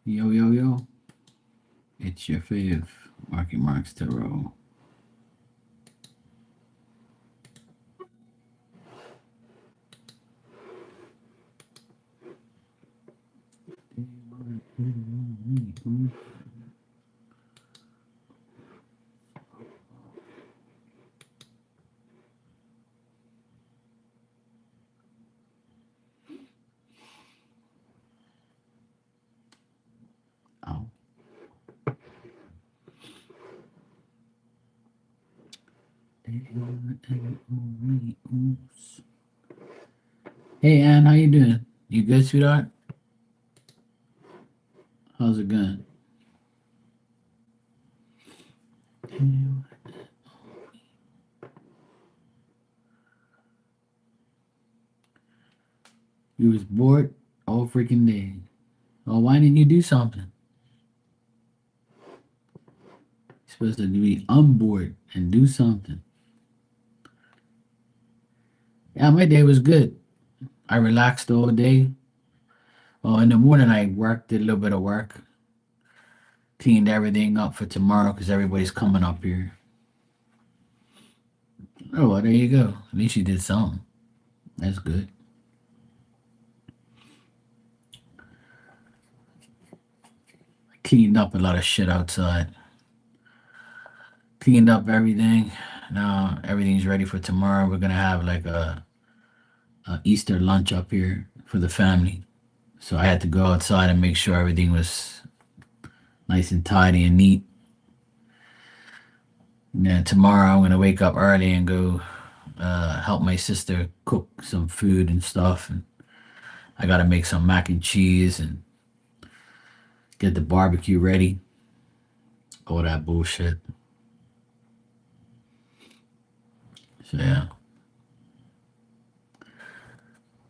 Yo, yo, yo. It's your fave, Marky Marks Tarot. Oh. Hey, Ann, how you doing? You good, sweetheart? How's it going? You was bored all freaking day. Well, why didn't you do something? You're supposed to be unbored and do something. Yeah, my day was good. I relaxed all day. Well, in the morning I worked, did a little bit of work, cleaned everything up for tomorrow because everybody's coming up here. Oh, well, there you go. At least you did something. That's good. Cleaned up a lot of shit outside. Cleaned up everything. Now everything's ready for tomorrow. We're gonna have like a Easter lunch up here for the family. So I had to go outside and make sure everything was nice and tidy and neat. And then tomorrow I'm gonna wake up early and go help my sister cook some food and stuff. And I gotta make some mac and cheese and get the barbecue ready. All that bullshit. So yeah,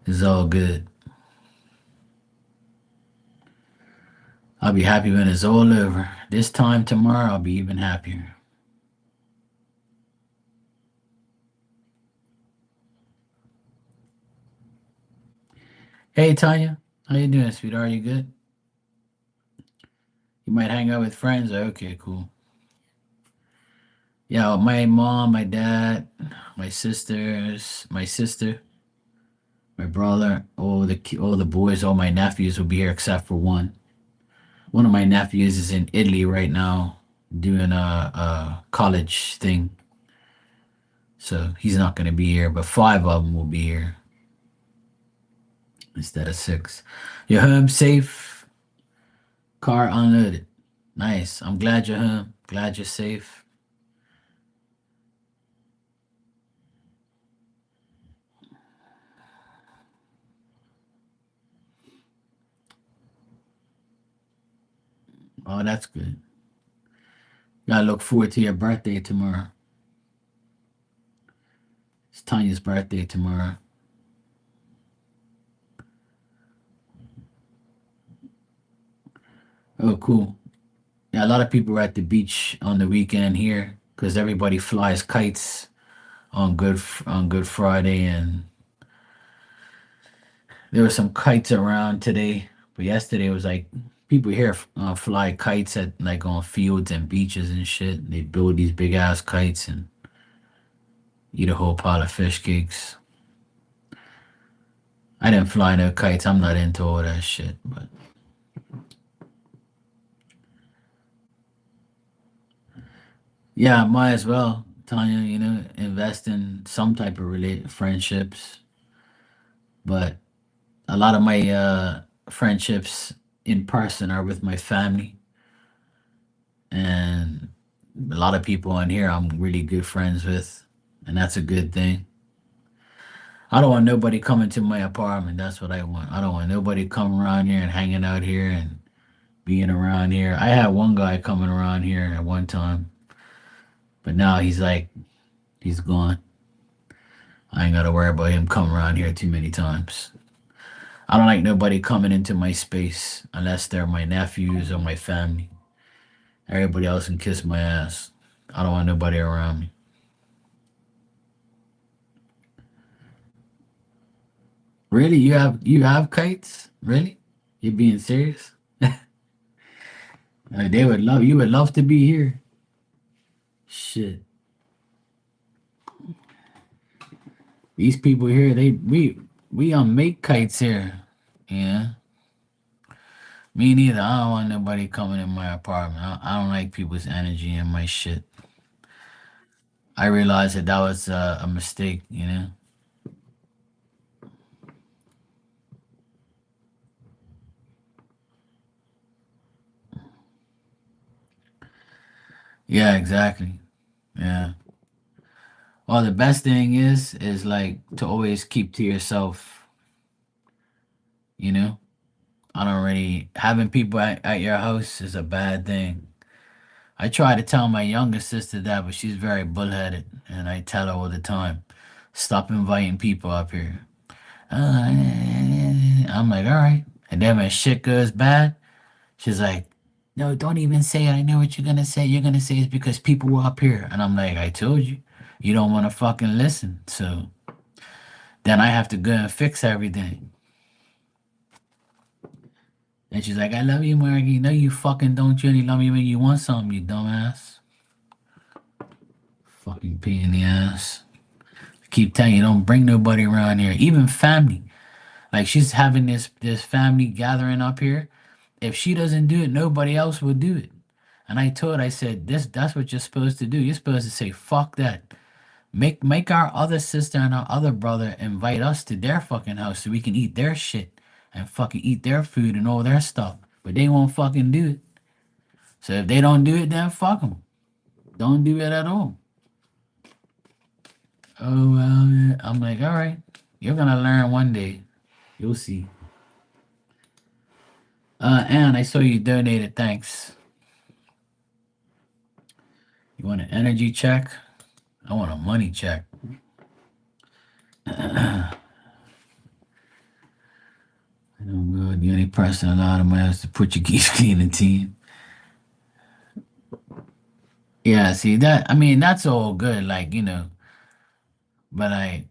it's all good. I'll be happy when it's all over. This time tomorrow, I'll be even happier. Hey Tanya, how you doing, sweetheart? You good? You might hang out with friends. Okay, cool. Yeah, my mom, my dad, my sisters, my sister, my brother, all the boys, all my nephews will be here except for one. One of my nephews is in Italy right now doing a college thing, so he's not going to be here. But five of them will be here instead of six. You're home safe. Car unloaded. Nice. I'm glad you're home. Glad you're safe. Oh, that's good. Gotta look forward to your birthday tomorrow. It's Tanya's birthday tomorrow. Oh, cool. Yeah, a lot of people are at the beach on the weekend here because everybody flies kites on Good Friday, and there were some kites around today. But yesterday it was like people here fly kites at like on fields and beaches and shit. They build these big ass kites and eat a whole pile of fish cakes. I didn't fly no kites. I'm not into all that shit. But yeah, might as well, Tanya. Invest in some type of relate friendships. But a lot of my friendships in person are with my family, and a lot of people on here I'm really good friends with, and that's a good thing. I don't want nobody coming to my apartment. That's what I want. I don't want nobody coming around here and hanging out here and being around here. I had one guy coming around here at one time, but now he's gone. I ain't got to worry about him coming around here too many times. I don't like nobody coming into my space unless they're my nephews or my family. Everybody else can kiss my ass. I don't want nobody around me. Really? You have kites? Really? You being serious? They would love you would love to be here. Shit. These people here, we make kites here. Yeah. Me neither. I don't want nobody coming in my apartment. I don't like people's energy in my shit. I realized that was a mistake, you know? Yeah, exactly. Yeah. Well, the best thing is like to always keep to yourself, you know? I don't really having people at your house is a bad thing. I try to tell my younger sister that, but she's very bullheaded, and I tell her all the time, stop inviting people up here. I'm like, all right. And then when shit goes bad, she's like, no, don't even say it. I know what you're gonna say. You're gonna say it's because people were up here. And I'm like, I told you, you don't want to fucking listen. So then I have to go and fix everything. And she's like, I love you, Margie. No, you fucking don't. You only love me when you want something, you dumbass. Fucking pain in the ass. I keep telling you, don't bring nobody around here. Even family. Like she's having this family gathering up here. If she doesn't do it, nobody else will do it. And I told, I said, that's what you're supposed to do. You're supposed to say, fuck that. Make our other sister and our other brother invite us to their fucking house so we can eat their shit and fucking eat their food and all their stuff. But they won't fucking do it. So if they don't do it, then fuck them. Don't do it at all. Oh well, yeah. I'm like, all right, you're gonna learn one day. You'll see. And I saw you donated. Thanks. You want an energy check? I want a money check. I don't know. The only person allowed in my house to put your keys cleaning team. Yeah, see that? I mean, that's all good, like but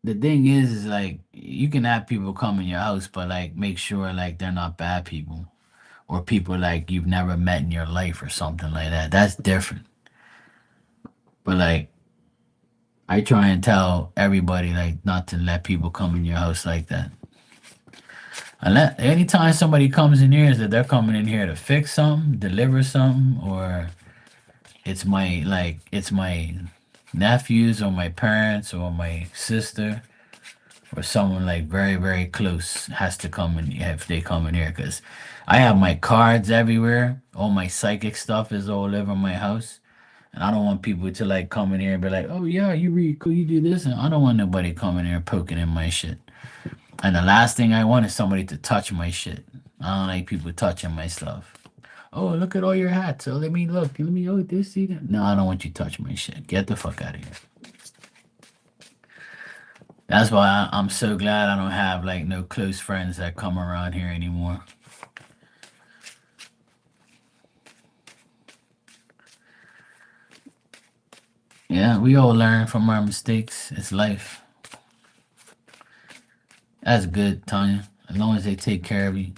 the thing is like you can have people come in your house, but like make sure like they're not bad people or people like you've never met in your life or something like that. That's different. But like I try and tell everybody like not to let people come in your house like that. Unless anytime somebody comes in here is that they're coming in here to fix something, deliver something, or it's my nephews or my parents or my sister or someone like very very close has to come in if they come in here because I have my cards everywhere. All my psychic stuff is all over my house. And I don't want people to like come in here and be like, oh yeah, you read cool, you do this. And I don't want nobody coming here poking in my shit. And the last thing I want is somebody to touch my shit. I don't like people touching my stuff. Oh, look at all your hats. Oh, let me look. Let me oh this see that. No, I don't want you to touch my shit. Get the fuck out of here. That's why I'm so glad I don't have like no close friends that come around here anymore. Yeah, we all learn from our mistakes. It's life. That's good, Tanya. As long as they take care of you,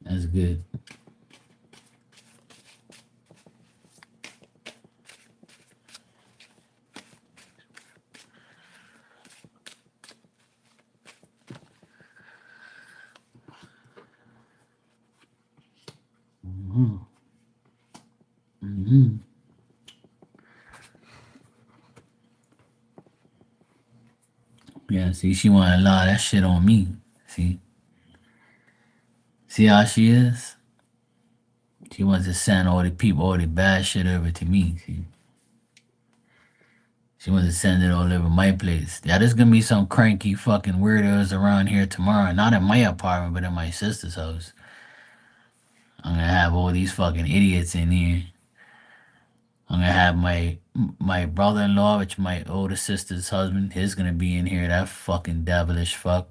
that's good. Hmm. Hmm. Yeah, see, she want to lie that shit on me. See how she is. She wants to send all the people, all the bad shit over to me. See, she wants to send it all over my place. Yeah, there's gonna be some cranky fucking weirdos around here tomorrow. Not in my apartment, but in my sister's house. I'm gonna have all these fucking idiots in here. I'm gonna have my brother-in-law, which my older sister's husband. He's gonna be in here. That fucking devilish fuck.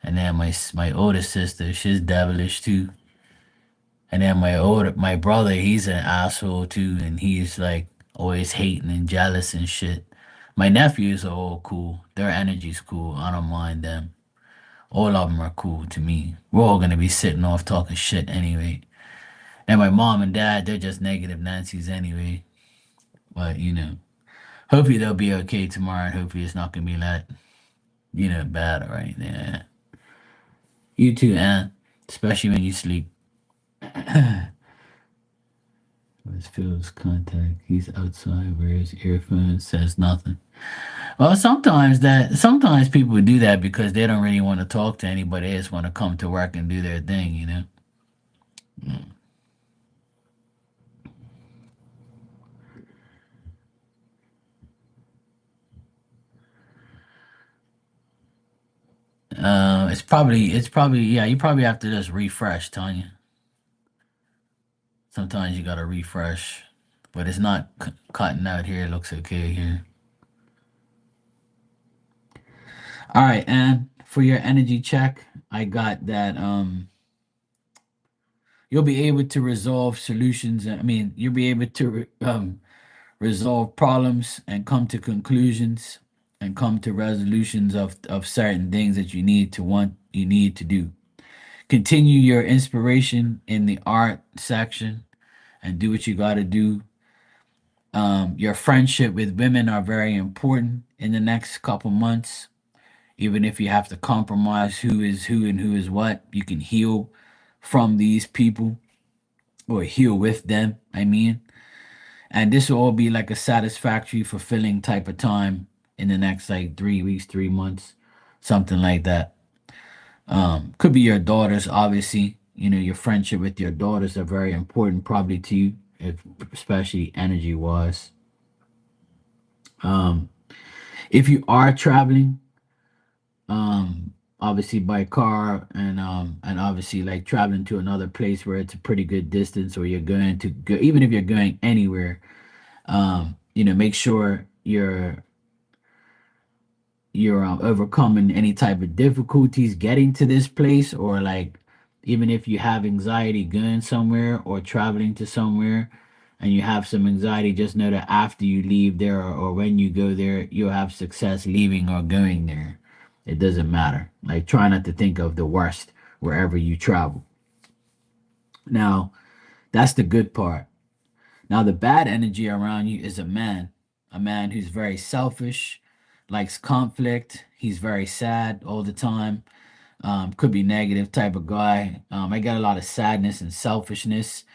And then my older sister, she's devilish too. And then my brother, he's an asshole too, and he's like always hating and jealous and shit. My nephews are all cool. Their energy's cool. I don't mind them. All of them are cool to me. We're all gonna be sitting off talking shit anyway. And my mom and dad, they're just negative Nancy's anyway. But hopefully they'll be okay tomorrow. And hopefully it's not gonna be that bad or anything. Yeah. You too, Ann. Especially when you sleep. Where's Phil's contact? He's outside. Wears earphones. Says nothing. Well, sometimes people do that because they don't really want to talk to anybody. They just want to come to work and do their thing. It's probably yeah. You probably have to just refresh, Tanya. Sometimes you gotta refresh, but it's not cutting out here. It looks okay here. All right, and for your energy check, I got that. You'll be able to resolve solutions. I mean, you'll be able to resolve problems and come to conclusions and come to resolutions of certain things that you need to do. Continue your inspiration in the art section and do what you got to do. Your friendship with women are very important in the next couple months. Even if you have to compromise who is who and who is what, you can heal from these people or heal with them. I mean, and this will all be like a satisfactory, fulfilling type of time in the next like 3 weeks, 3 months, something like that. Could be your daughters, obviously. Your friendship with your daughters are very important, probably to you, if especially energy wise. Um, if you are traveling, obviously by car and obviously like traveling to another place where it's a pretty good distance, or you're going to go, even if you're going anywhere, make sure you're overcoming any type of difficulties getting to this place, or like even if you have anxiety going somewhere or traveling to somewhere and you have some anxiety, just know that after you leave there, or when you go there, you'll have success leaving or going there. It doesn't matter. Like, try not to think of the worst wherever you travel. Now, that's the good part. Now, the bad energy around you is a man who's very selfish, likes conflict. He's very sad all the time. Could be negative type of guy. I got a lot of sadness and selfishness.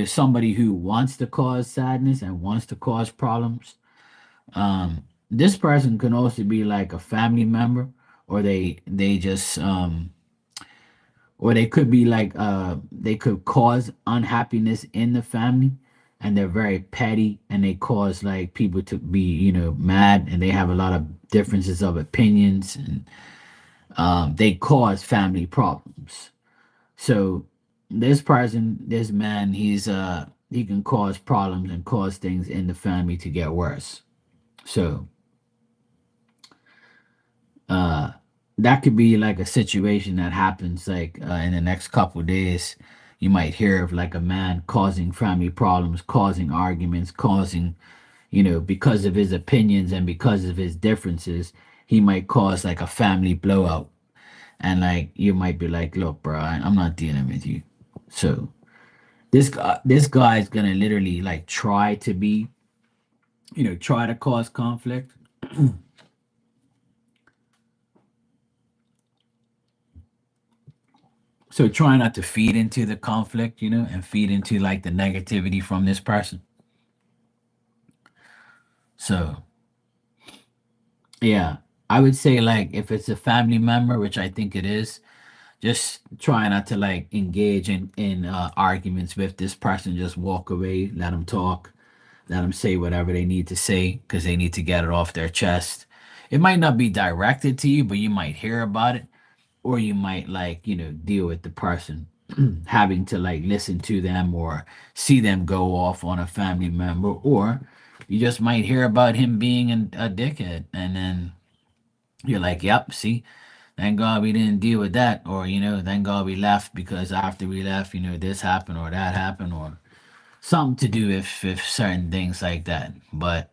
Somebody who wants to cause sadness and wants to cause problems. This person can also be like a family member, or they just or they could be like they could cause unhappiness in the family, and they're very petty and they cause like people to be mad, and they have a lot of differences of opinions, and they cause family problems. So this man, he can cause problems and cause things in the family to get worse. So uh that could be like a situation that happens like in the next couple of days. You might hear of like a man causing family problems, causing arguments, causing, because of his opinions and because of his differences, he might cause like a family blowout. And like you might be like, look, bro, I'm not dealing with you. So this guy is gonna literally like try to be, try to cause conflict. So try not to feed into the conflict, and feed into like the negativity from this person. So yeah, I would say like if it's a family member, which I think it is, just try not to like engage in arguments with this person. Just walk away, let them talk, let them say whatever they need to say because they need to get it off their chest. It might not be directed to you, but you might hear about it, or you might like deal with the person having to like listen to them or see them go off on a family member, or you just might hear about him being a dickhead, and then you're like, yep, see, thank God we didn't deal with that, or thank God we left, because after we left, this happened or that happened, or something to do with certain things like that. But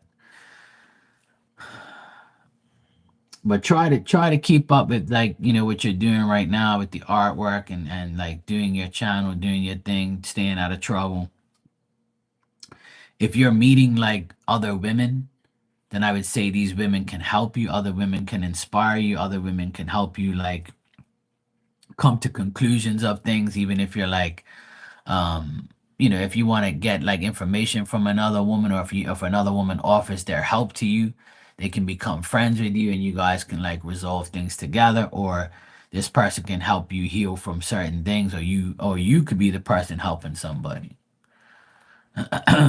But try to keep up with, like, what you're doing right now with the artwork, and like doing your channel, doing your thing, staying out of trouble. If you're meeting like other women, then I would say these women can help you. Other women can inspire you. Other women can help you like come to conclusions of things, even if you're like, if you want to get like information from another woman, or if another woman offers their help to you, they can become friends with you, and you guys can like resolve things together. Or this person can help you heal from certain things, or you could be the person helping somebody.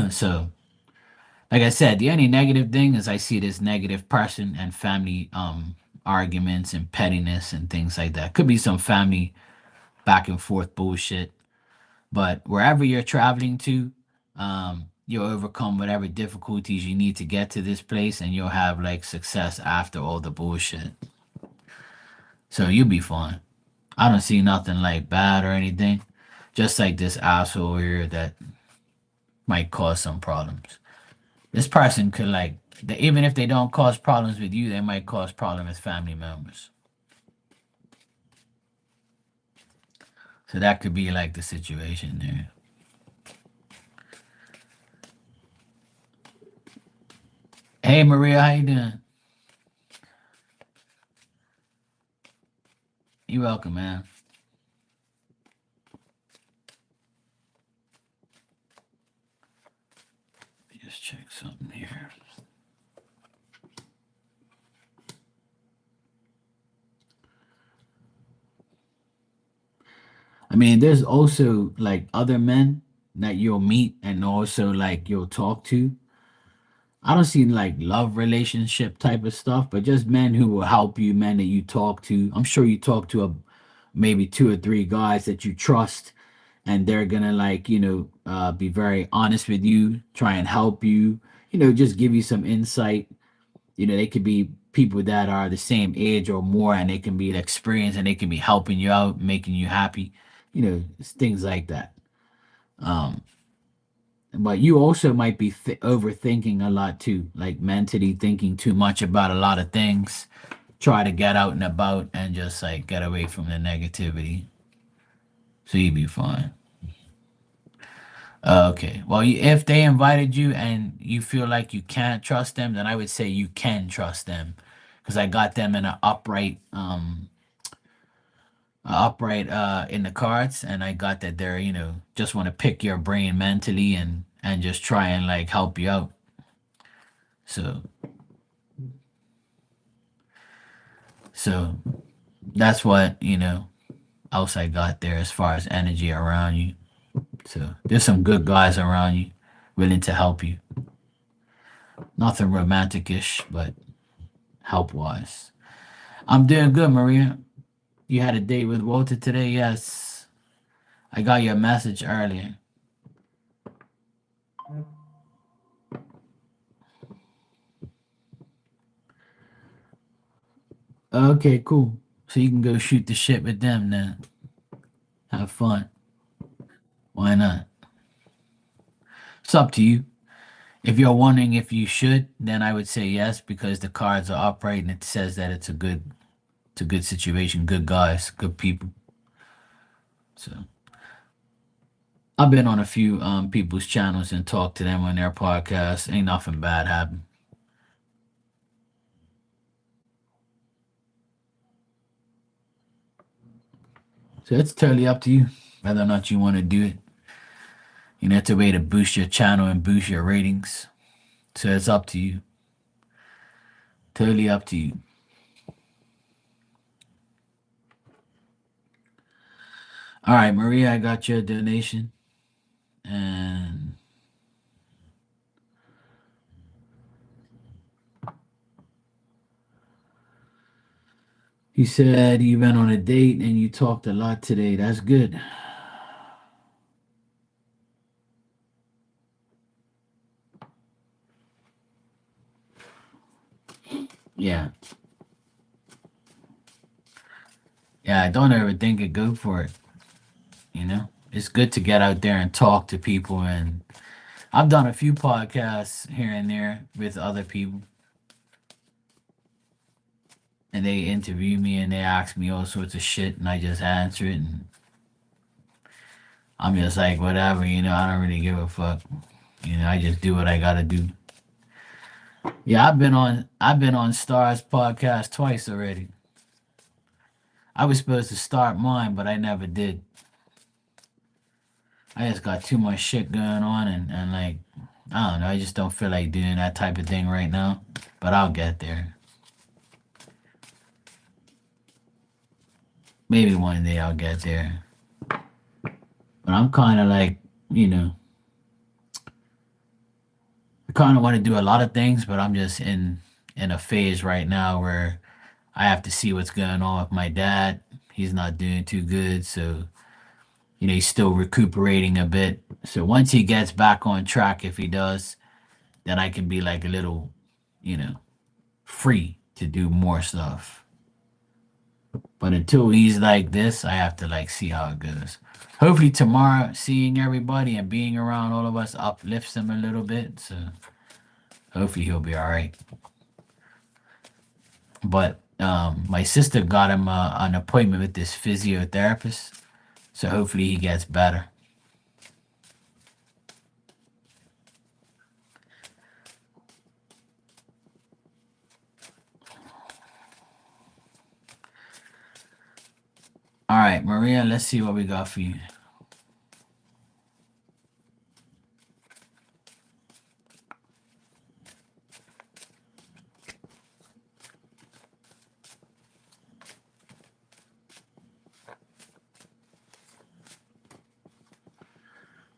So, like I said, the only negative thing is I see this negative person and family arguments and pettiness and things like that. Could be some family back and forth bullshit. But wherever you're traveling to, you'll overcome whatever difficulties you need to get to this place, and you'll have like success after all the bullshit. So you'll be fine. I don't see nothing like bad or anything. Just like this asshole here that might cause some problems. This person could like, even if they don't cause problems with you, they might cause problems with family members. So that could be like the situation there. Hey Maria, how you doing? You welcome, man. Just check something here. I mean, there's also like other men that you'll meet and also like you'll talk to. I don't see like love relationship type of stuff, but just men who will help you, men that you talk to. I'm sure you talk to maybe two or three guys that you trust, and they're gonna like, be very honest with you, try and help you, just give you some insight. They could be people that are the same age or more, and they can be experienced, and they can be helping you out, making you happy, things like that. Um, but you also might be overthinking a lot too, like mentally thinking too much about a lot of things. Try to get out and about and just like get away from the negativity, so you'll be fine. Okay. Well, if they invited you and you feel like you can't trust them, then I would say you can trust them, because I got them in an upright in the cards, and I got that they're, just want to pick your brain mentally, and just try and like help you out. So so that's what, else I got there as far as energy around you. So there's some good guys around you willing to help you. Nothing romantic-ish, but help wise. I'm doing good, Maria. You had a date with Walter today? Yes. I got your message earlier. Okay, cool. So you can go shoot the shit with them then. Have fun. Why not? It's up to you. If you're wondering if you should, then I would say yes, because the cards are upright and it says that it's a good situation, good guys, good people. So I've been on a few people's channels and talked to them on their podcasts. Ain't nothing bad happen. So it's totally up to you whether or not you want to do it. It's a way to boost your channel and boost your ratings. So it's up to you. Totally up to you. All right, Maria, I got your donation. And he said you went on a date and you talked a lot today. That's good. Yeah. Yeah, don't ever think it. Go for it. It's good to get out there and talk to people. And I've done a few podcasts here and there with other people. and they interview me and they ask me all sorts of shit, and I just answer it, and I'm just like, whatever, I don't really give a fuck. I just do what I gotta do. Yeah, I've been on Stars podcast twice already. I was supposed to start mine, but I never did. I just got too much shit going on, and like, I don't know, I just don't feel like doing that type of thing right now. But I'll get there. Maybe one day I'll get there. But I'm kind of like, you know, I kind of want to do a lot of things, but I'm just in a phase right now where I have to see what's going on with my dad. He's not doing too good, so he's still recuperating a bit. So once he gets back on track, if he does, then I can be like a little, you know, free to do more stuff. But until he's like this, I have to like see how it goes. Hopefully tomorrow, seeing everybody and being around all of us uplifts him a little bit. So hopefully he'll be all right. But my sister got him an appointment with this physiotherapist. So hopefully he gets better. All right, Maria, let's see what we got for you.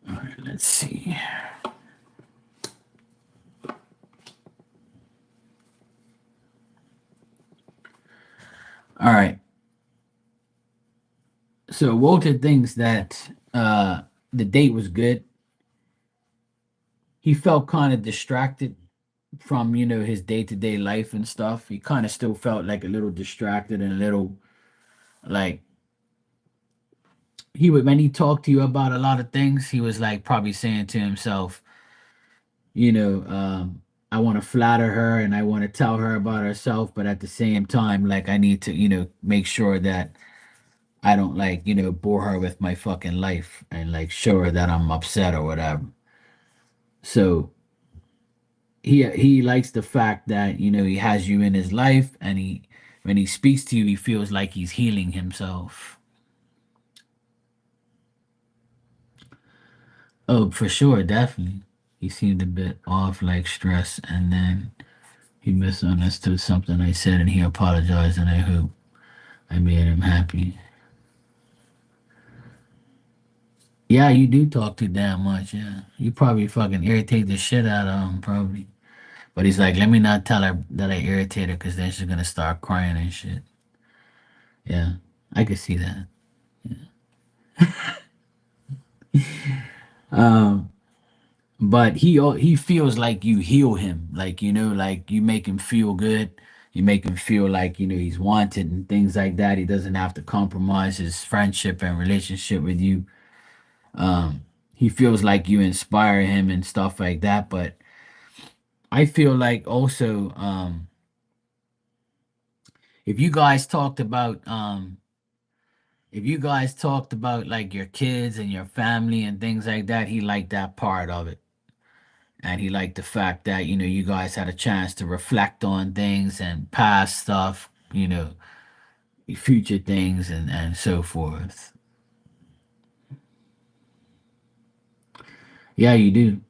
All right, let's see. All right. So Walter thinks that the date was good. He felt kind of distracted from his day-to-day life and stuff. He kind of still felt like a little distracted and a little like he would when he talked to you about a lot of things, he was like probably saying to himself, you know, I want to flatter her and I want to tell her about herself, but at the same time, like I need to, make sure that I don't like, bore her with my fucking life and like show her that I'm upset or whatever. So he likes the fact that he has you in his life, and he when he speaks to you, he feels like he's healing himself. Oh, for sure, definitely. He seemed a bit off, like stress, and then he misunderstood something I said, and he apologized, and I hope I made him happy. Yeah, you do talk too damn much. Yeah, you probably fucking irritate the shit out of him, probably. But he's like, let me not tell her that I irritate her, because then she's gonna start crying and shit. Yeah, I could see that. Um, but he feels like you heal him, like like you make him feel good. You make him feel like he's wanted and things like that. He doesn't have to compromise his friendship and relationship with you. He feels like you inspire him and stuff like that. But I feel like also, if you guys talked about if you guys talked about like your kids and your family and things like that, he liked that part of it. And he liked the fact that you guys had a chance to reflect on things and past stuff, future things, and so forth. Yeah, you do.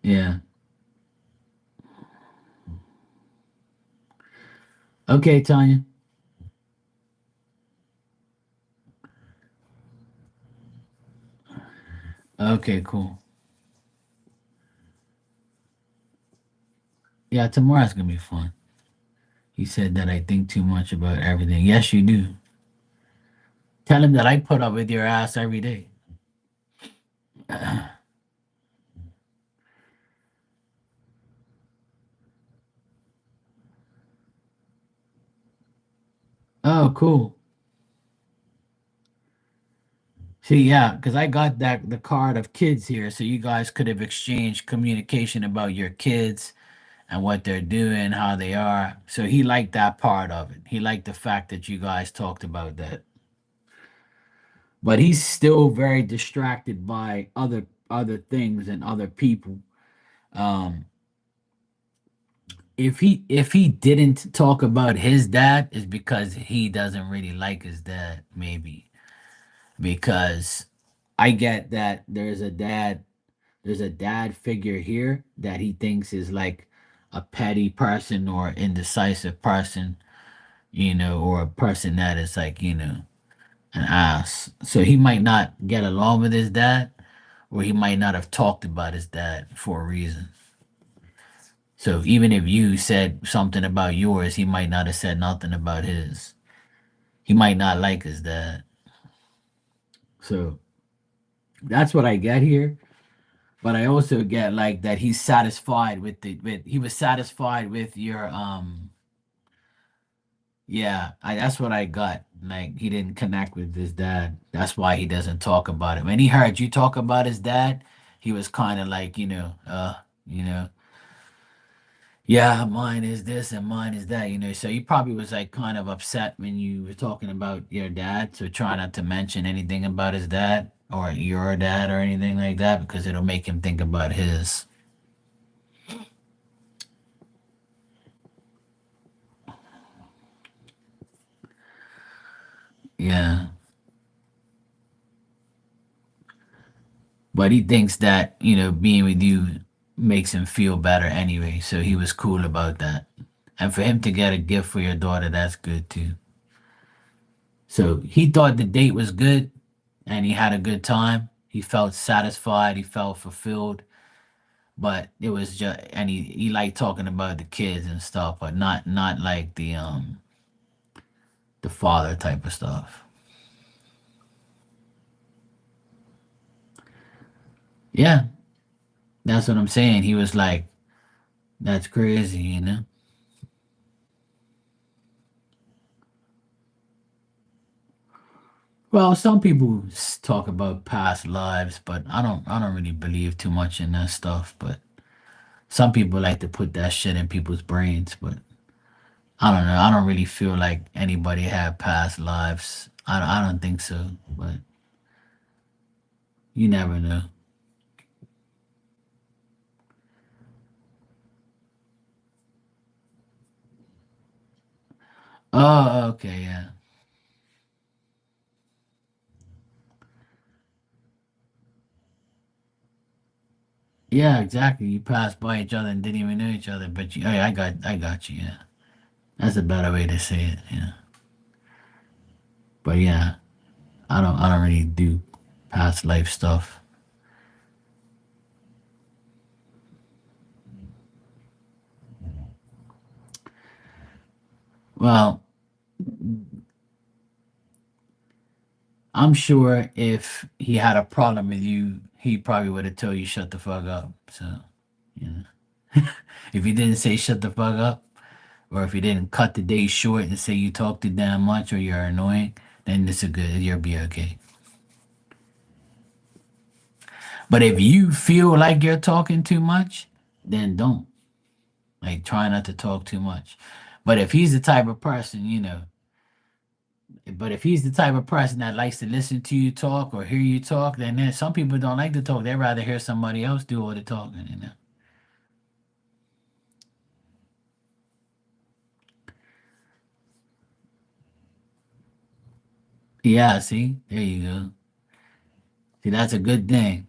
Yeah. Okay, Tanya. Okay, cool. Yeah, tomorrow's gonna be fun. He said that I think too much about everything. Yes, you do. Tell him that I put up with your ass every day. Oh, cool. See, yeah, because I got that the card of kids here, so you guys could have exchanged communication about your kids and what they're doing, how they are. So he liked that part of it. He liked the fact that you guys talked about that. But he's still very distracted by other things and other people. Um, if he didn't talk about his dad, is because he doesn't really like his dad, maybe. Because I get that there's a dad figure here that he thinks is like a petty person or indecisive person, or a person that is like, an ass. So he might not get along with his dad, or he might not have talked about his dad for a reason. So even if you said something about yours, he might not have said nothing about his. He might not like his dad. So that's what I get here. But I also get like that he's satisfied with he was satisfied with your yeah, that's what I got. Like he didn't connect with his dad. That's why he doesn't talk about it. When he heard you talk about his dad, he was kind of like, you know, yeah, mine is this and mine is that, So he probably was like kind of upset when you were talking about your dad. So try not to mention anything about his dad or your dad or anything like that because it'll make him think about his. Yeah. But he thinks that, being with you makes him feel better anyway. So he was cool about that. And for him to get a gift for your daughter, that's good too. So he thought the date was good and he had a good time. He felt satisfied, he felt fulfilled, but it was just and he liked talking about the kids and stuff, but not like the father type of stuff. Yeah, that's what I'm saying. He was like, that's crazy. Well, some people talk about past lives, but I don't really believe too much in that stuff. But some people like to put that shit in people's brains. But I don't know. I don't really feel like anybody had past lives. I don't think so. But you never know. Oh, okay, yeah, yeah, exactly. You passed by each other and didn't even know each other, but hey, I got you. Yeah, that's a better way to say it. Yeah, but yeah, I don't really do past life stuff. Well, I'm sure if he had a problem with you, he probably would have told you shut the fuck up. So, you know, if he didn't say shut the fuck up, or if he didn't cut the day short and say you talk too damn much or you're annoying, then it's a good. You'll be okay. But if you feel like you're talking too much, then don't. Like, try not to talk too much. But if he's the type of person, but if he's the type of person that likes to listen to you talk or hear you talk, then there's some people don't like to talk. They'd rather hear somebody else do all the talking. Yeah, see? There you go. See, that's a good thing.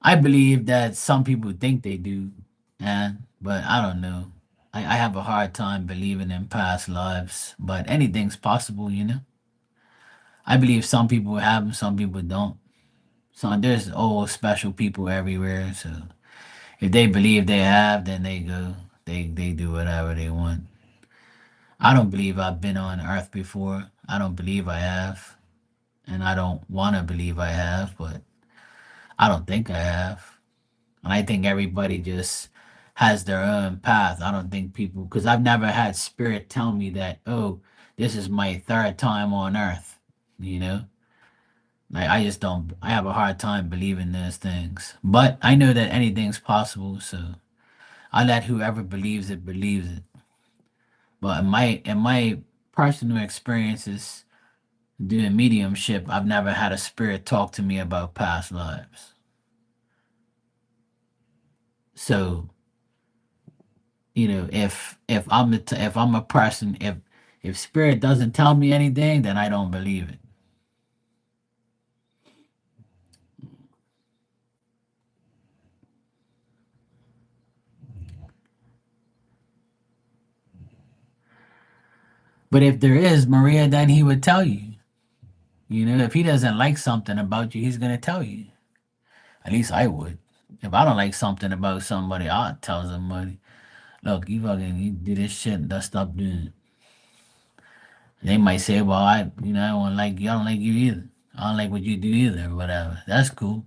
I believe that some people think they do, but I don't know. I have a hard time believing in past lives, but anything's possible. I believe some people have them, some people don't. So there's old special people everywhere. So if they believe they have, then they go. They do whatever they want. I don't believe I've been on Earth before. I don't believe I have, and I don't want to believe I have, but I don't think I have. And I think everybody just has their own path. I don't think people, because I've never had spirit tell me that, oh, this is my third time on earth, you know? Like I just don't I have a hard time believing those things. But I know that anything's possible, so I let whoever believes it. But in my personal experiences doing mediumship, I've never had a spirit talk to me about past lives. So, if if I'm a person, if spirit doesn't tell me anything, then I don't believe it. But if there is, Maria, then he would tell you. If he doesn't like something about you, he's gonna tell you. At least I would. If I don't like something about somebody, I'll tell somebody, look, you do this shit, let's stop doing it. They might say, well, I don't like you, I don't like you either. I don't like what you do either, or whatever. That's cool.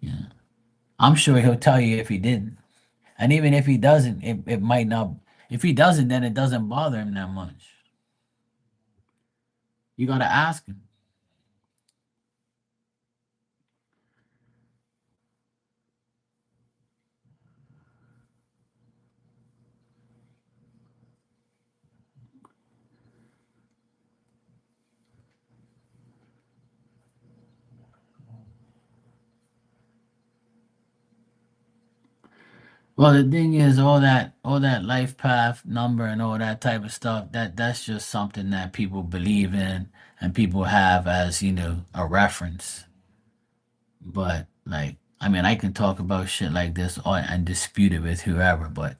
Yeah. I'm sure he'll tell you if he didn't. And even if he doesn't, it might not. If he doesn't, then it doesn't bother him that much. You gotta ask him. Well, the thing is, all that life path number and all that type of stuff, that's just something that people believe in and people have as, a reference. But like, I mean, I can talk about shit like this and dispute it with whoever, but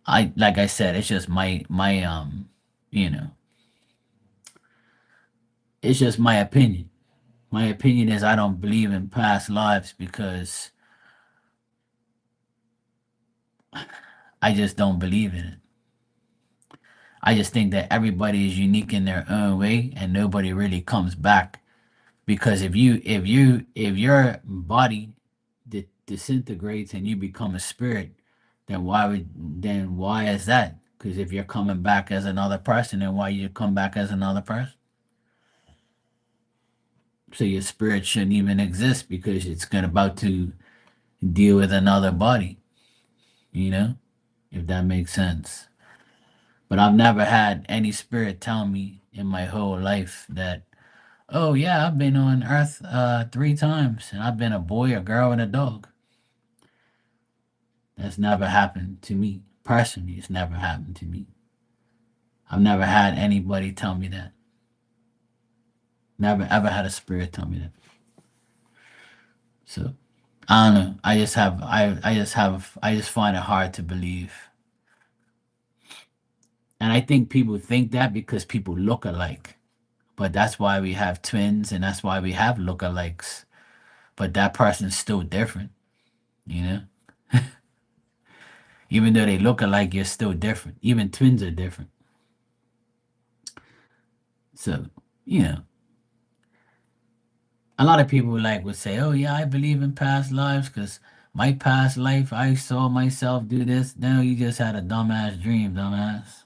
like I said, it's just you know, it's just my opinion. My opinion is I don't believe in past lives because I just don't believe in it. I just think that everybody is unique in their own way and nobody really comes back because if your body disintegrates and you become a spirit, then why is that? Because if you're coming back as another person, then why you come back as another person? So your spirit shouldn't even exist because it's going about to deal with another body, you know, if that makes sense. But I've never had any spirit tell me in my whole life that, oh yeah, I've been on Earth 3 times and I've been a boy, a girl, and a dog. That's never happened to me. Personally, it's never happened to me. I've never had anybody tell me that. Never ever had a spirit tell me that. So I don't know. I just find it hard to believe. And I think people think that because people look alike. But that's why we have twins and that's why we have lookalikes. But that person's still different, you know? Even though they look alike, you're still different. Even twins are different. So, you know, a lot of people like would say, "Oh yeah, I believe in past lives because my past life I saw myself do this." No, you just had a dumbass dream, dumbass.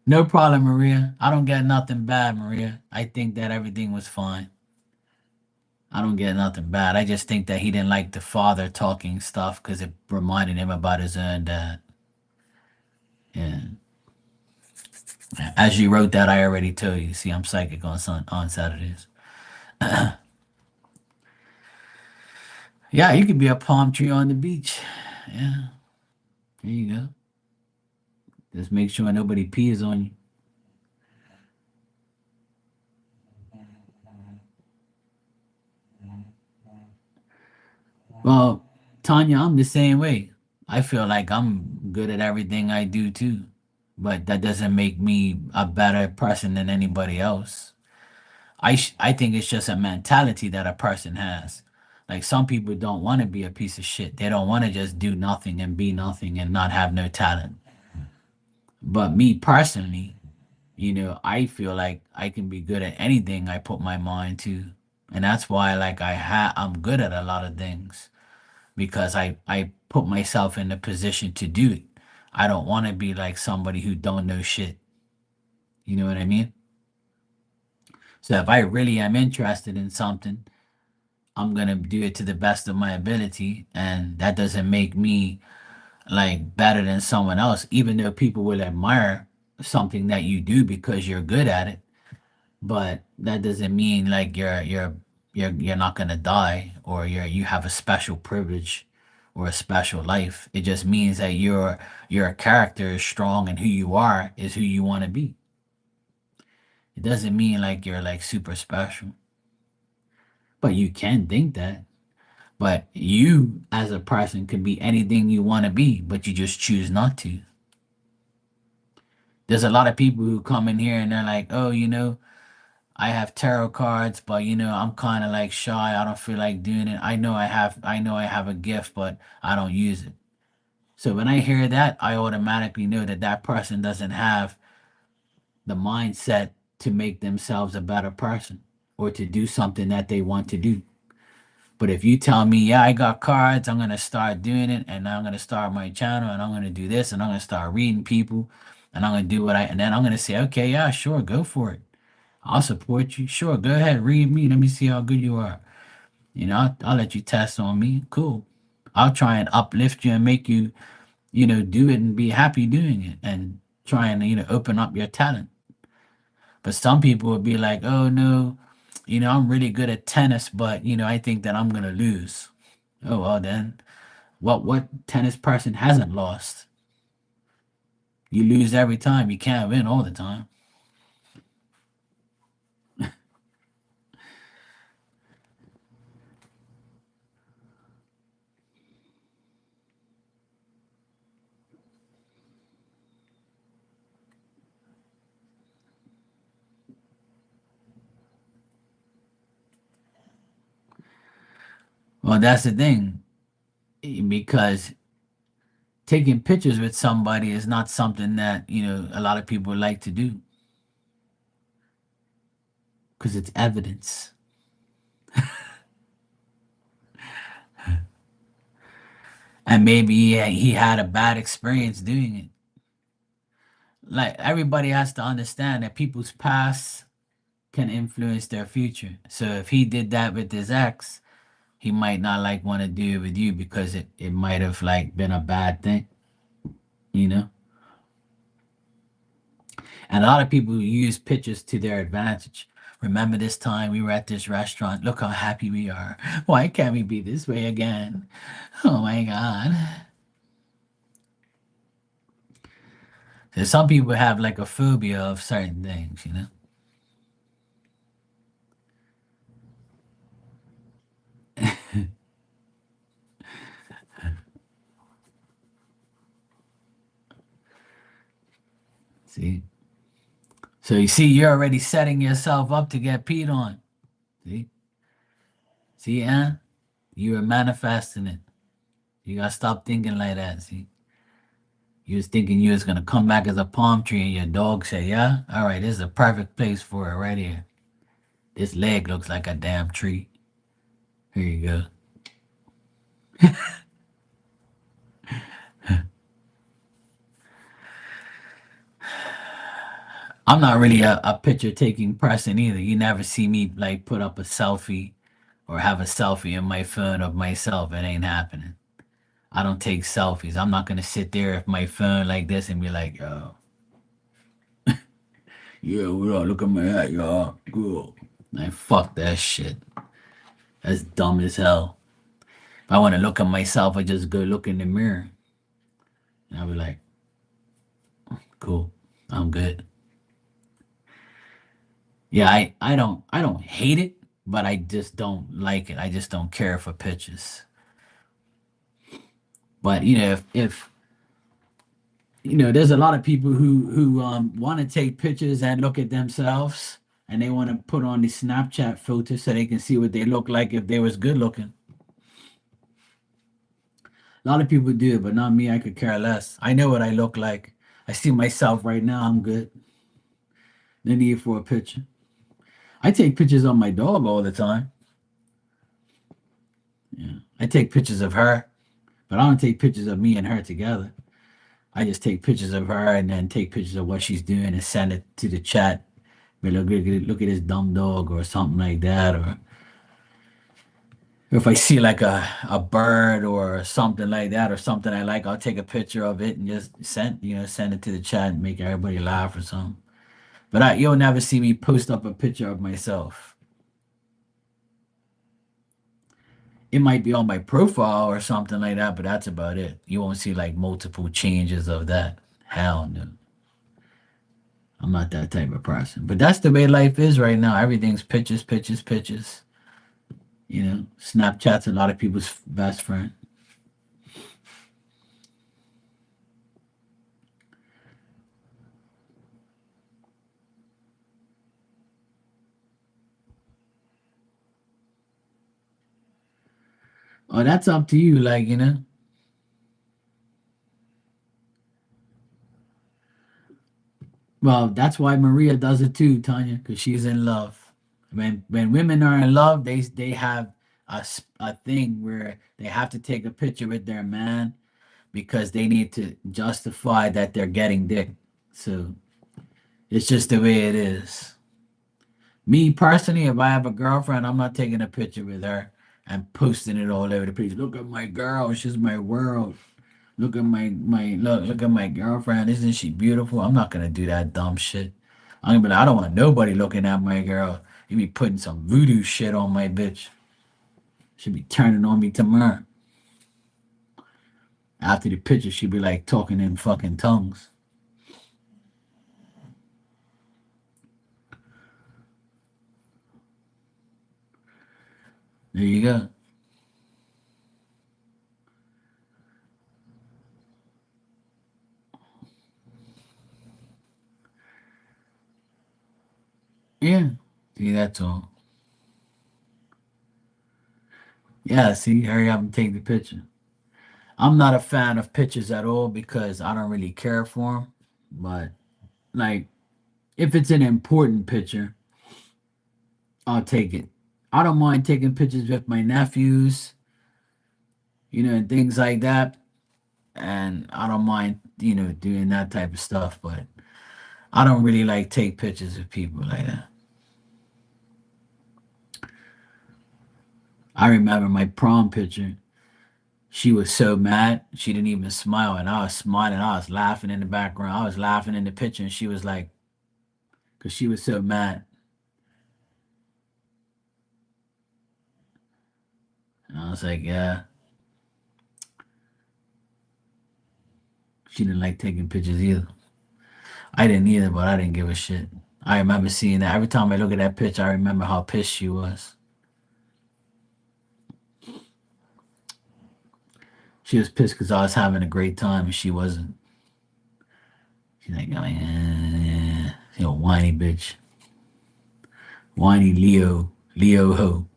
No problem, Maria. I don't get nothing bad, Maria. I think that everything was fine. I don't get nothing bad. I just think that he didn't like the father talking stuff because it reminded him about his own dad. Yeah. As you wrote that, I already told you. See, I'm psychic on Saturdays. Yeah, you could be a palm tree on the beach. Yeah, there you go. Just make sure nobody pees on you. Well, Tanya, I'm the same way. I feel like I'm good at everything I do too, but that doesn't make me a better person than anybody else. I think it's just a mentality that a person has. Like some people don't want to be a piece of shit. They don't want to just do nothing and be nothing and not have no talent. But me personally, I feel like I can be good at anything I put my mind to. And that's why like I'm good at a lot of things. because I put myself in a position to do it. I don't want to be like somebody who don't know shit. You know what I mean? So if I really am interested in something, I'm gonna do it to the best of my ability, and that doesn't make me like better than someone else, even though people will admire something that you do because you're good at it. But that doesn't mean like you're not gonna die, or you have a special privilege or a special life. It just means that your character is strong, and who you are is who you want to be. It doesn't mean like you're like super special, but you can think that. But you as a person can be anything you want to be, but you just choose not to. There's a lot of people who come in here and they're like, oh, I have tarot cards, but I'm kind of like shy. I don't feel like doing it. I know I have a gift, but I don't use it. So when I hear that, I automatically know that that person doesn't have the mindset to make themselves a better person or to do something that they want to do. But if you tell me, yeah, I got cards, I'm gonna start doing it, and I'm gonna start my channel, and I'm gonna do this, and I'm gonna start reading people, and I'm gonna do and then I'm gonna say, okay, yeah, sure, go for it. I'll support you. Sure, go ahead, read me. Let me see how good you are. I'll let you test on me. Cool. I'll try and uplift you and make you, do it and be happy doing it and try and, open up your talent. But some people would be like, oh no, I'm really good at tennis, but, I think that I'm going to lose. Oh, well, then what tennis person hasn't lost? You lose every time. You can't win all the time. Well, that's the thing, because taking pictures with somebody is not something that a lot of people like to do because it's evidence. And maybe he had a bad experience doing it. Like, everybody has to understand that people's past can influence their future. So if he did that with his ex, he might not like want to do it with you because it might have like been a bad thing, you know and a lot of people use pictures to their advantage. Remember this time we were at this restaurant? Look how happy we are. Why can't we be this way again? Oh my god. So some people have like a phobia of certain things. See? So you see, you're already setting yourself up to get peed on. See? See, Ann? You are manifesting it. You gotta stop thinking like that. See? You was thinking you was gonna come back as a palm tree and your dog say, yeah? All right, this is a perfect place for it right here. This leg looks like a damn tree. Here you go. I'm not really a picture taking person either. You never see me like put up a selfie or have a selfie in my phone of myself. It ain't happening. I don't take selfies. I'm not gonna sit there with my phone like this and be like, yo, yeah, what up? Look at my hat, y'all. Cool. Like, fuck that shit. That's dumb as hell. If I want to look at myself, I just go look in the mirror and I'll be like, cool, I'm good. Yeah, I don't hate it, but I just don't like it. I just don't care for pictures. But if there's a lot of people who want to take pictures and look at themselves, and they want to put on the Snapchat filter so they can see what they look like if they was good looking. A lot of people do, but not me. I could care less. I know what I look like. I see myself right now. I'm good. No need for a picture. I take pictures of my dog all the time. Yeah. I take pictures of her, but I don't take pictures of me and her together. I just take pictures of her and then take pictures of what she's doing and send it to the chat. But look at this dumb dog or something like that. Or if I see like a bird or something like that or something I like, I'll take a picture of it and just send it to the chat and make everybody laugh or something. But you'll never see me post up a picture of myself. It might be on my profile or something like that, but that's about it. You won't see like multiple changes of that. Hell no. I'm not that type of person. But that's the way life is right now. Everything's pictures, pictures, pictures. Snapchat's a lot of people's best friend. Oh, that's up to you. Well, that's why Maria does it too, Tanya, because she's in love. When women are in love, they have a thing where they have to take a picture with their man because they need to justify that they're getting dick. So it's just the way it is. Me personally, if I have a girlfriend, I'm not taking a picture with her and posting it all over the place. Look at my girl, she's my world. Look at look at my girlfriend. Isn't she beautiful? I'm not gonna do that dumb shit. I'm gonna be like, I don't want nobody looking at my girl. You be putting some voodoo shit on my bitch. She be turning on me tomorrow. After the picture, she be like talking in fucking tongues. There you go. Yeah. See, that's all. Yeah, see, hurry up and take the picture. I'm not a fan of pictures at all because I don't really care for them. But like, if it's an important picture, I'll take it. I don't mind taking pictures with my nephews, and things like that. And I don't mind, doing that type of stuff. But I don't really like take pictures of people like that. I remember my prom picture. She was so mad, she didn't even smile. And I was smiling. I was laughing in the background. I was laughing in the picture. And she was like, because she was so mad. And I was like, yeah, she didn't like taking pictures either. I didn't either, but I didn't give a shit. I remember seeing that. Every time I look at that picture, I remember how pissed she was. She was pissed because I was having a great time and she wasn't. She's like, whiny bitch. Whiny Leo ho.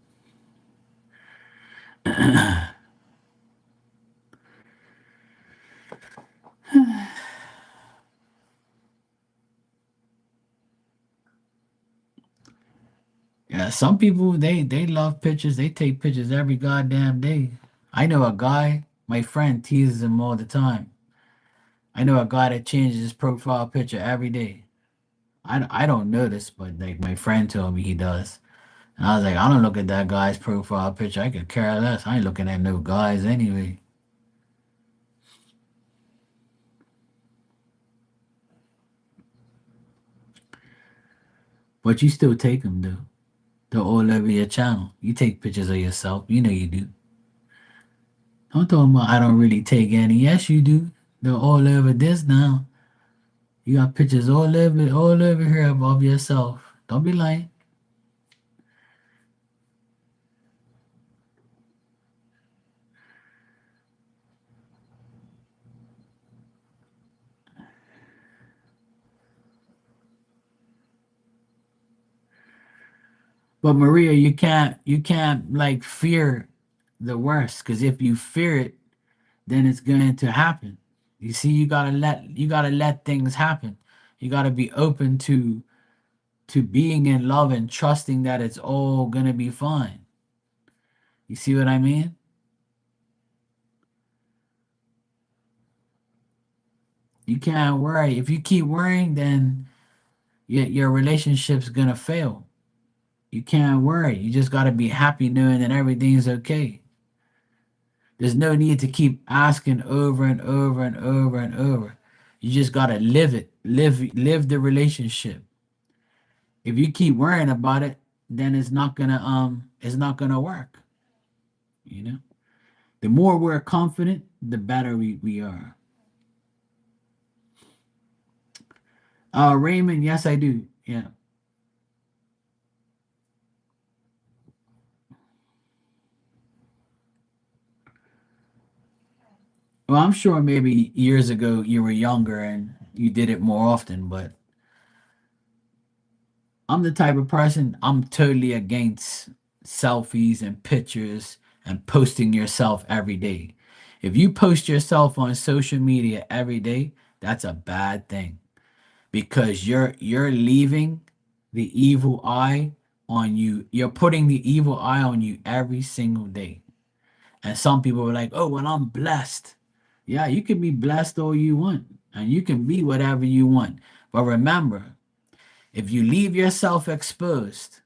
Yeah, some people they love pictures. They take pictures every goddamn day. I know a guy, my friend teases him all the time. I know a guy that changes his profile picture every day. I don't notice, but like my friend told me he does. And I was like, I don't look at that guy's profile picture. I could care less. I ain't looking at no guys anyway. But you still take them though. They're all over your channel. You take pictures of yourself. You know you do. Don't talk about I don't really take any. Yes, you do. They're all over this now. You got pictures all over here of yourself. Don't be lying. But Maria, you can't like fear the worst because if you fear it, then it's going to happen. You see, you gotta let things happen. You gotta be open to being in love and trusting that it's all gonna be fine. You see what I mean? You can't worry. If you keep worrying, then your relationship's gonna fail. You can't worry. You just gotta be happy knowing that everything's okay. There's no need to keep asking over and over and over and over. You just gotta live it. Live the relationship. If you keep worrying about it, then it's not gonna work. You know? The more we're confident, the better we are. Raymond, yes I do. Yeah. Well, I'm sure maybe years ago you were younger and you did it more often, but I'm the type of person I'm totally against selfies and pictures and posting yourself every day. If you post yourself on social media every day, that's a bad thing because you're leaving the evil eye on you. You're putting the evil eye on you every single day. And some people are like, "Oh, well, I'm blessed." Yeah, you can be blessed all you want, and you can be whatever you want. But remember, if you leave yourself exposed,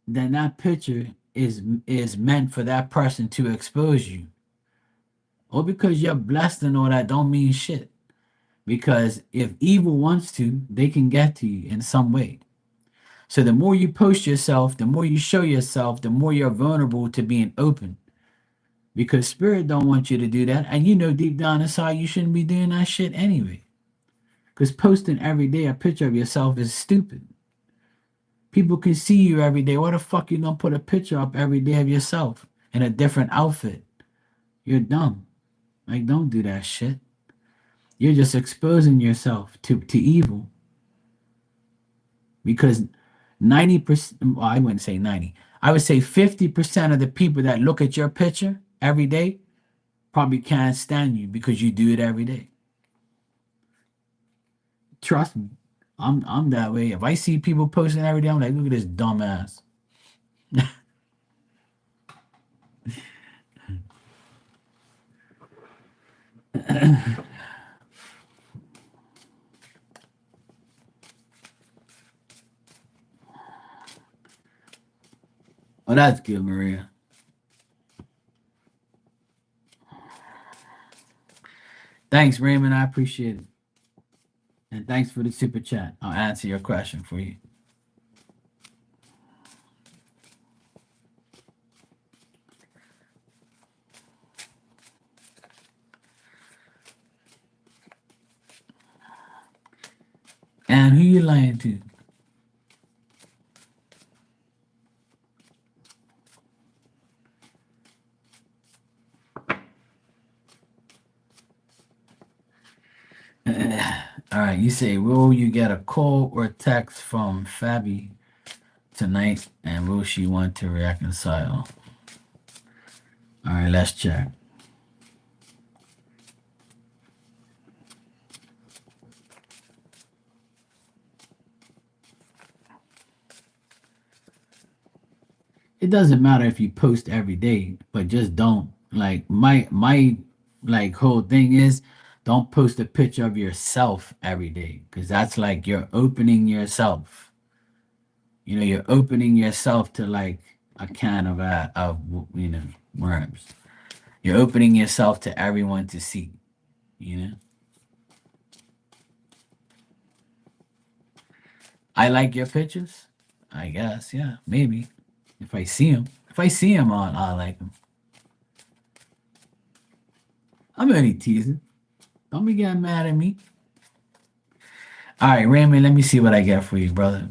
then that picture is meant for that person to expose you. Or because you're blessed and all that don't mean shit. Because if evil wants to, they can get to you in some way. So the more you post yourself, the more you show yourself, the more you're vulnerable to being open. Because spirit don't want you to do that. And you know deep down inside you shouldn't be doing that shit anyway. Because posting every day a picture of yourself is stupid. People can see you every day. Why the fuck you gonna put a picture up every day of yourself in a different outfit? You're dumb. Like, don't do that shit. You're just exposing yourself to evil because 90%, well, I wouldn't say 90, I would say 50% of the people that look at your picture every day probably can't stand you because you do it every day. Trust me. I'm that way. If I see people posting every day, I'm like, look at this dumbass. Oh, that's good, Maria. Thanks, Raymond. I appreciate it. And thanks for the super chat. I'll answer your question for you. And who you lying to? All right, you say, will you get a call or text from Fabi tonight? And will she want to reconcile? All right, let's check. It doesn't matter if you post every day, but just don't. Like my like whole thing is don't post a picture of yourself every day because that's like you're opening yourself. You're opening yourself to like a can of worms. You're opening yourself to everyone to see. You know, I like your pictures. I guess, yeah, maybe if I see them. If I see them, I'll like them. I'm only teasing. Don't be getting mad at me. All right, Raymond, let me see what I got for you, brother.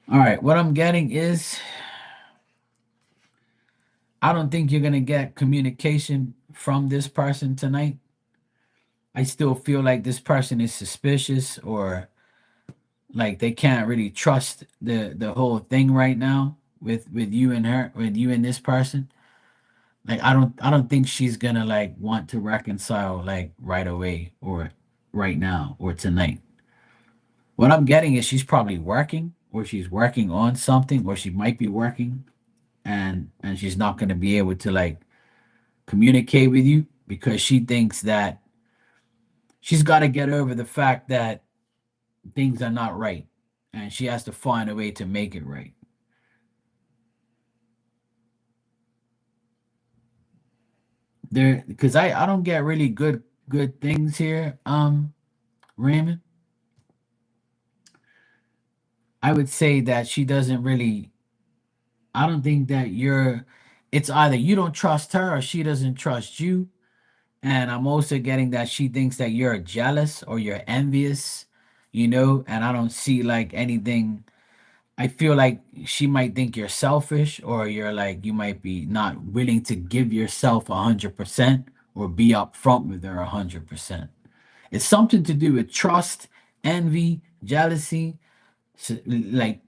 All right, what I'm getting is I don't think you're gonna get communication from this person tonight. I still feel like this person is suspicious or like they can't really trust the whole thing right now. with you and her, with you and this person. Like I don't think she's gonna like want to reconcile like right away or right now or tonight. What I'm getting is she's probably working or she's working on something or she might be working and she's not gonna be able to like communicate with you because she thinks that she's got to get over the fact that things are not right and she has to find a way to make it right. There because I don't get really good things here, Raymond. I would say that she doesn't really, I don't think that you're, it's either you don't trust her or she doesn't trust you. And I'm also getting that she thinks that you're jealous or you're envious, and I don't see like anything. I feel like she might think you're selfish or you're like, you might be not willing to give yourself 100% or be upfront with her 100%. It's something to do with trust, envy, jealousy, like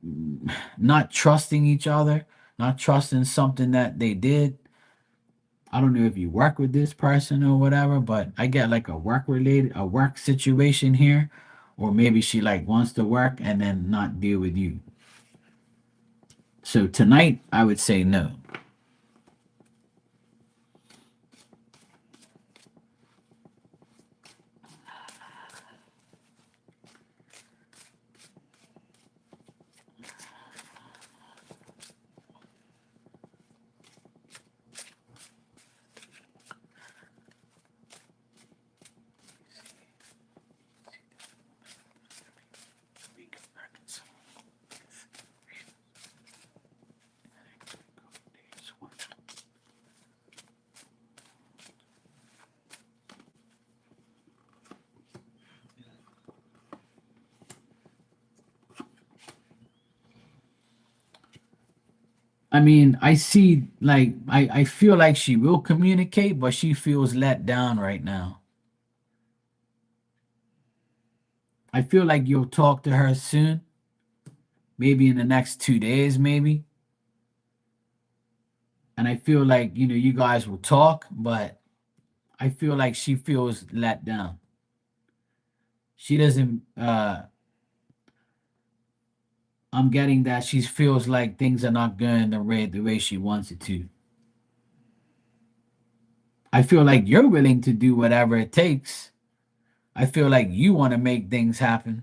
not trusting each other, not trusting something that they did. I don't know if you work with this person or whatever, but I get like a work situation here, or maybe she like wants to work and then not deal with you. So tonight, I would say no. I mean, I see like I feel like she will communicate, but she feels let down right now. I feel like you'll talk to her soon, maybe in the next 2 days, maybe. And I feel like, you guys will talk, but I feel like she feels let down. She doesn't I'm getting that she feels like things are not going the way she wants it to. I feel like you're willing to do whatever it takes. I feel like you want to make things happen,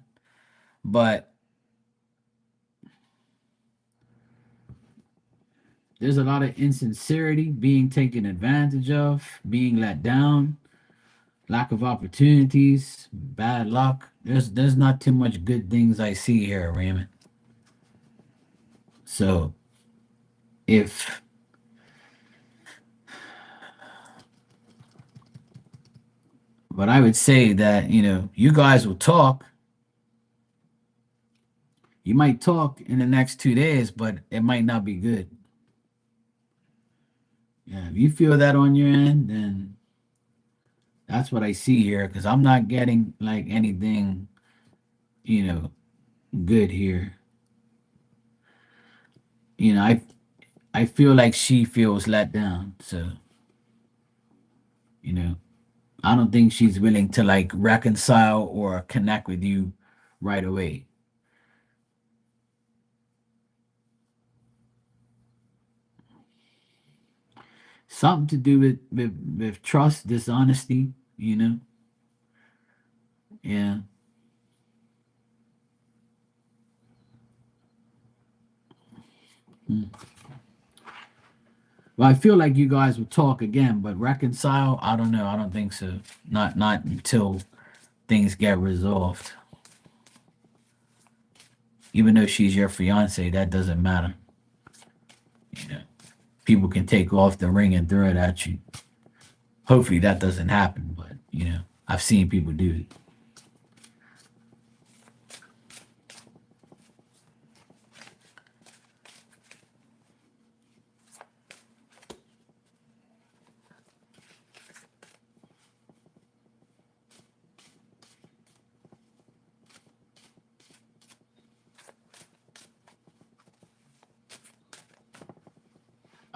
but there's a lot of insincerity, being taken advantage of, being let down, lack of opportunities, bad luck. There's not too much good things I see here, Raymond. So if but I would say that, you guys will talk. You might talk in the next 2 days, but it might not be good. Yeah, if you feel that on your end, then that's what I see here because I'm not getting like anything, you know, good here. I feel like she feels let down. So, you know, I don't think she's willing to like reconcile or connect with you right away. Something to do with trust, dishonesty, you know? Yeah. Mm. Well, I feel like you guys will talk again, but reconcile, I don't know. I don't think so. Not until things get resolved. Even though she's your fiance, that doesn't matter. You know, people can take off the ring and throw it at you. Hopefully that doesn't happen, but I've seen people do it.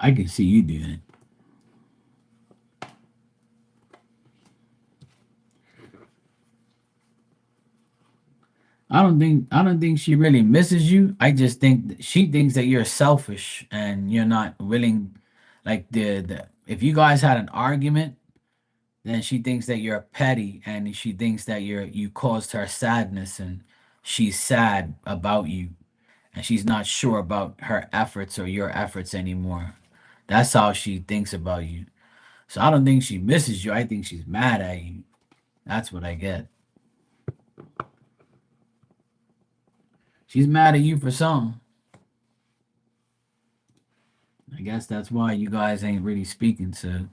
I can see you do that. I don't think she really misses you. I just think she thinks that you're selfish and you're not willing. Like the if you guys had an argument, then she thinks that you're petty and she thinks that you caused her sadness and she's sad about you and she's not sure about her efforts or your efforts anymore. That's how she thinks about you. So I don't think she misses you. I think she's mad at you. That's what I get. She's mad at you for something. I guess that's why you guys ain't really speaking. So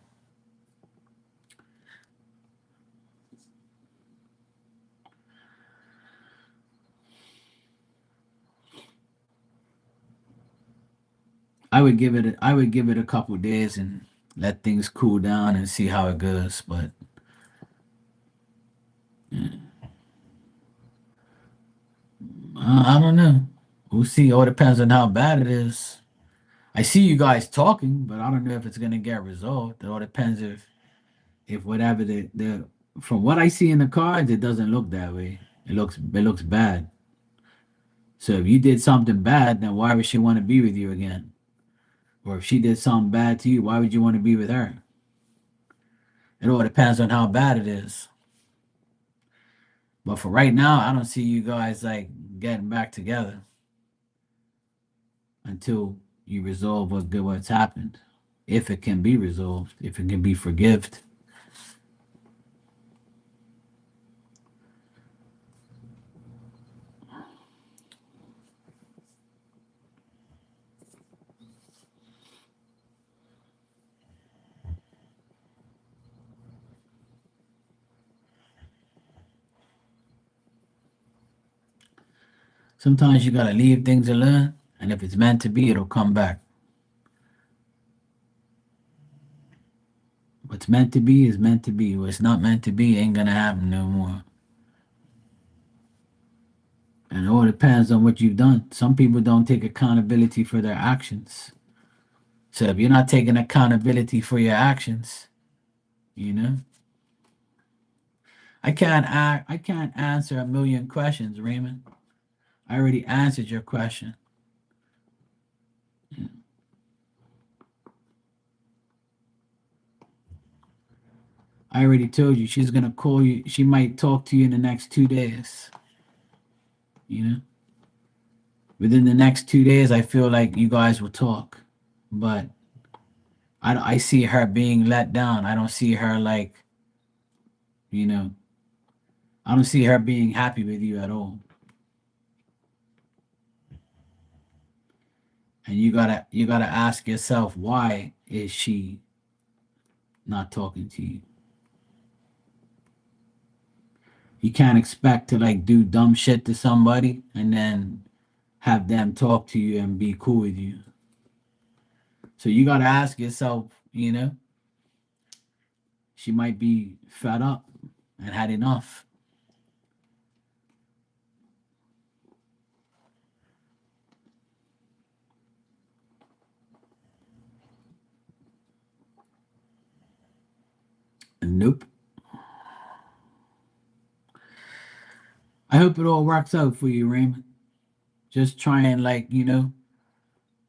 I would give it a couple days and let things cool down and see how it goes. But I don't know. We'll see. All depends on how bad it is. I see you guys talking, but I don't know if it's gonna get resolved. It all depends if whatever the from what I see in the cards, it doesn't look that way. It looks bad. So if you did something bad, then why would she want to be with you again? Or if she did something bad to you, why would you want to be with her? It all depends on how bad it is. But for right now, I don't see you guys like getting back together until you resolve what's happened. If it can be resolved, if it can be forgived. Sometimes you gotta leave things alone, and if it's meant to be, it'll come back. What's meant to be is meant to be. What's not meant to be ain't gonna happen no more. And it all depends on what you've done. Some people don't take accountability for their actions. So if you're not taking accountability for your actions, you know, I can't answer a million questions, Raymond. I already answered your question. I already told you she's gonna call you. She might talk to you in the next 2 days. You know, within the next 2 days, I feel like you guys will talk. But I see her being let down. I don't see her like, you know, I don't see her being happy with you at all. And you gotta ask yourself, why is she not talking to you? You can't expect to like do dumb shit to somebody and then have them talk to you and be cool with you. So you gotta ask yourself, she might be fed up and had enough. And nope. I hope it all works out for you, Raymond. Just try and like,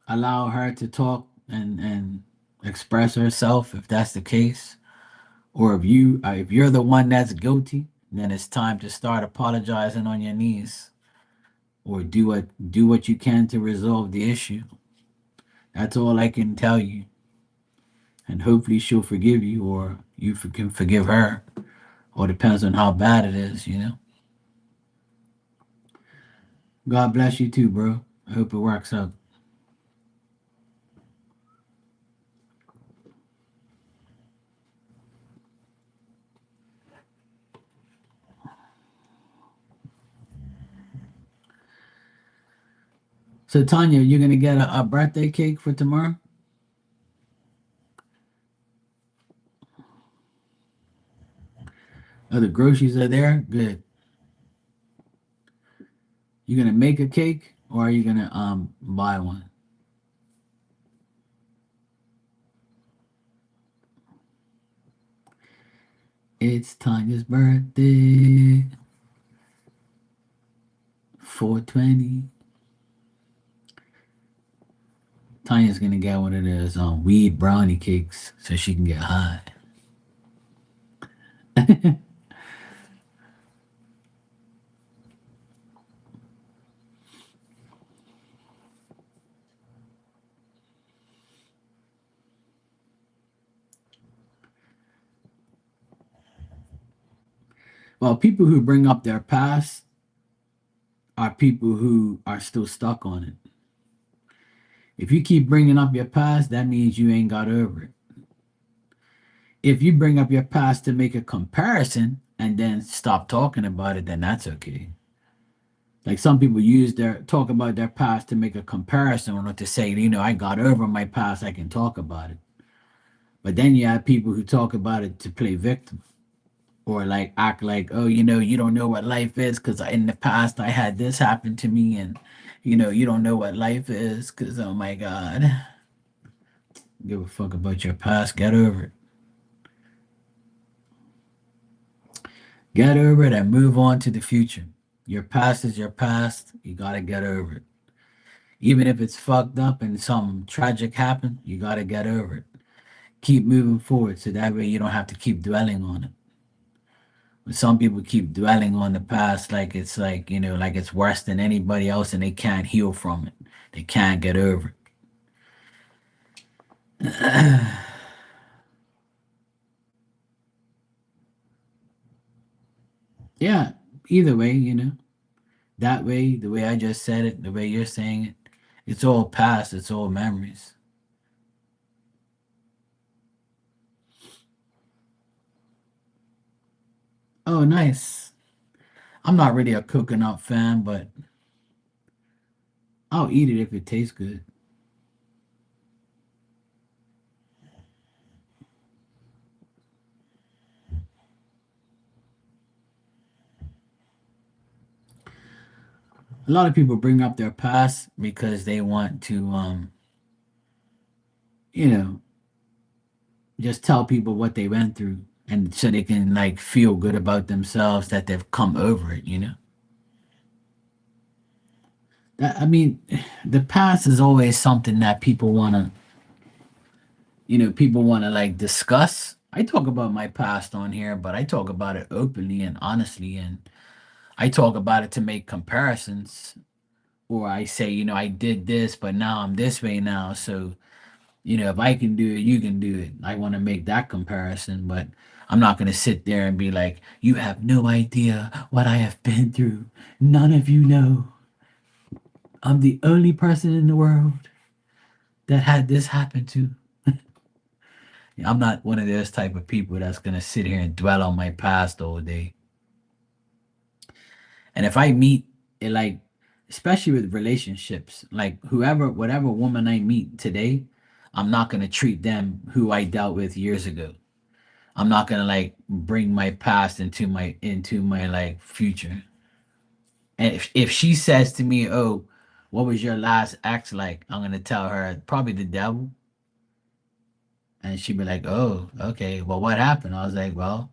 allow her to talk and express herself if that's the case. Or if you're the one that's guilty, then it's time to start apologizing on your knees or do what you can to resolve the issue. That's all I can tell you. And hopefully she'll forgive you or you can forgive her. Or depends on how bad it is. God bless you too, bro. I hope it works out. So Tanya, you're gonna get a birthday cake for tomorrow? Oh, the groceries are there? Good. You gonna make a cake or are you gonna buy one? It's Tanya's birthday. 420. Tanya's gonna get one of those weed brownie cakes so she can get high. Well, people who bring up their past are people who are still stuck on it. If you keep bringing up your past, that means you ain't got over it. If you bring up your past to make a comparison and then stop talking about it, then that's okay. Like some people use their talk about their past to make a comparison or to say, I got over my past, I can talk about it. But then you have people who talk about it to play victim or like act like, oh, you don't know what life is because in the past I had this happen to me, and you don't know what life is because oh my god, give a fuck about your past, get over it. Get over it and move on to the future. Your past is your past. You gotta get over it. Even if it's fucked up and something tragic happened, you gotta get over it. Keep moving forward so that way you don't have to keep dwelling on it. But some people keep dwelling on the past like it's like it's worse than anybody else and they can't heal from it. They can't get over it. Yeah, either way, that way, the way I just said it, the way you're saying it, it's all past, it's all memories. Oh, nice. I'm not really a coconut fan, but I'll eat it if it tastes good. A lot of people bring up their past because they want to, you know, just tell people what they went through, and so they can like feel good about themselves that they've come over it. That, I mean, the past is always something that people want to like discuss. I talk about my past on here, but I talk about it openly and honestly, and I talk about it to make comparisons. Or I say, I did this, but now I'm this way now. So, if I can do it, you can do it. I want to make that comparison, but I'm not going to sit there and be like, you have no idea what I have been through. None of you know. I'm the only person in the world that had this happen to. I'm not one of those type of people that's going to sit here and dwell on my past all day. And if I meet like, especially with relationships, like whatever woman I meet today, I'm not gonna treat them who I dealt with years ago. I'm not gonna like bring my past into my like future. And if she says to me, "Oh, what was your last ex like?" I'm gonna tell her probably the devil, and she'd be like, "Oh, okay. Well, what happened?" I was like, "Well,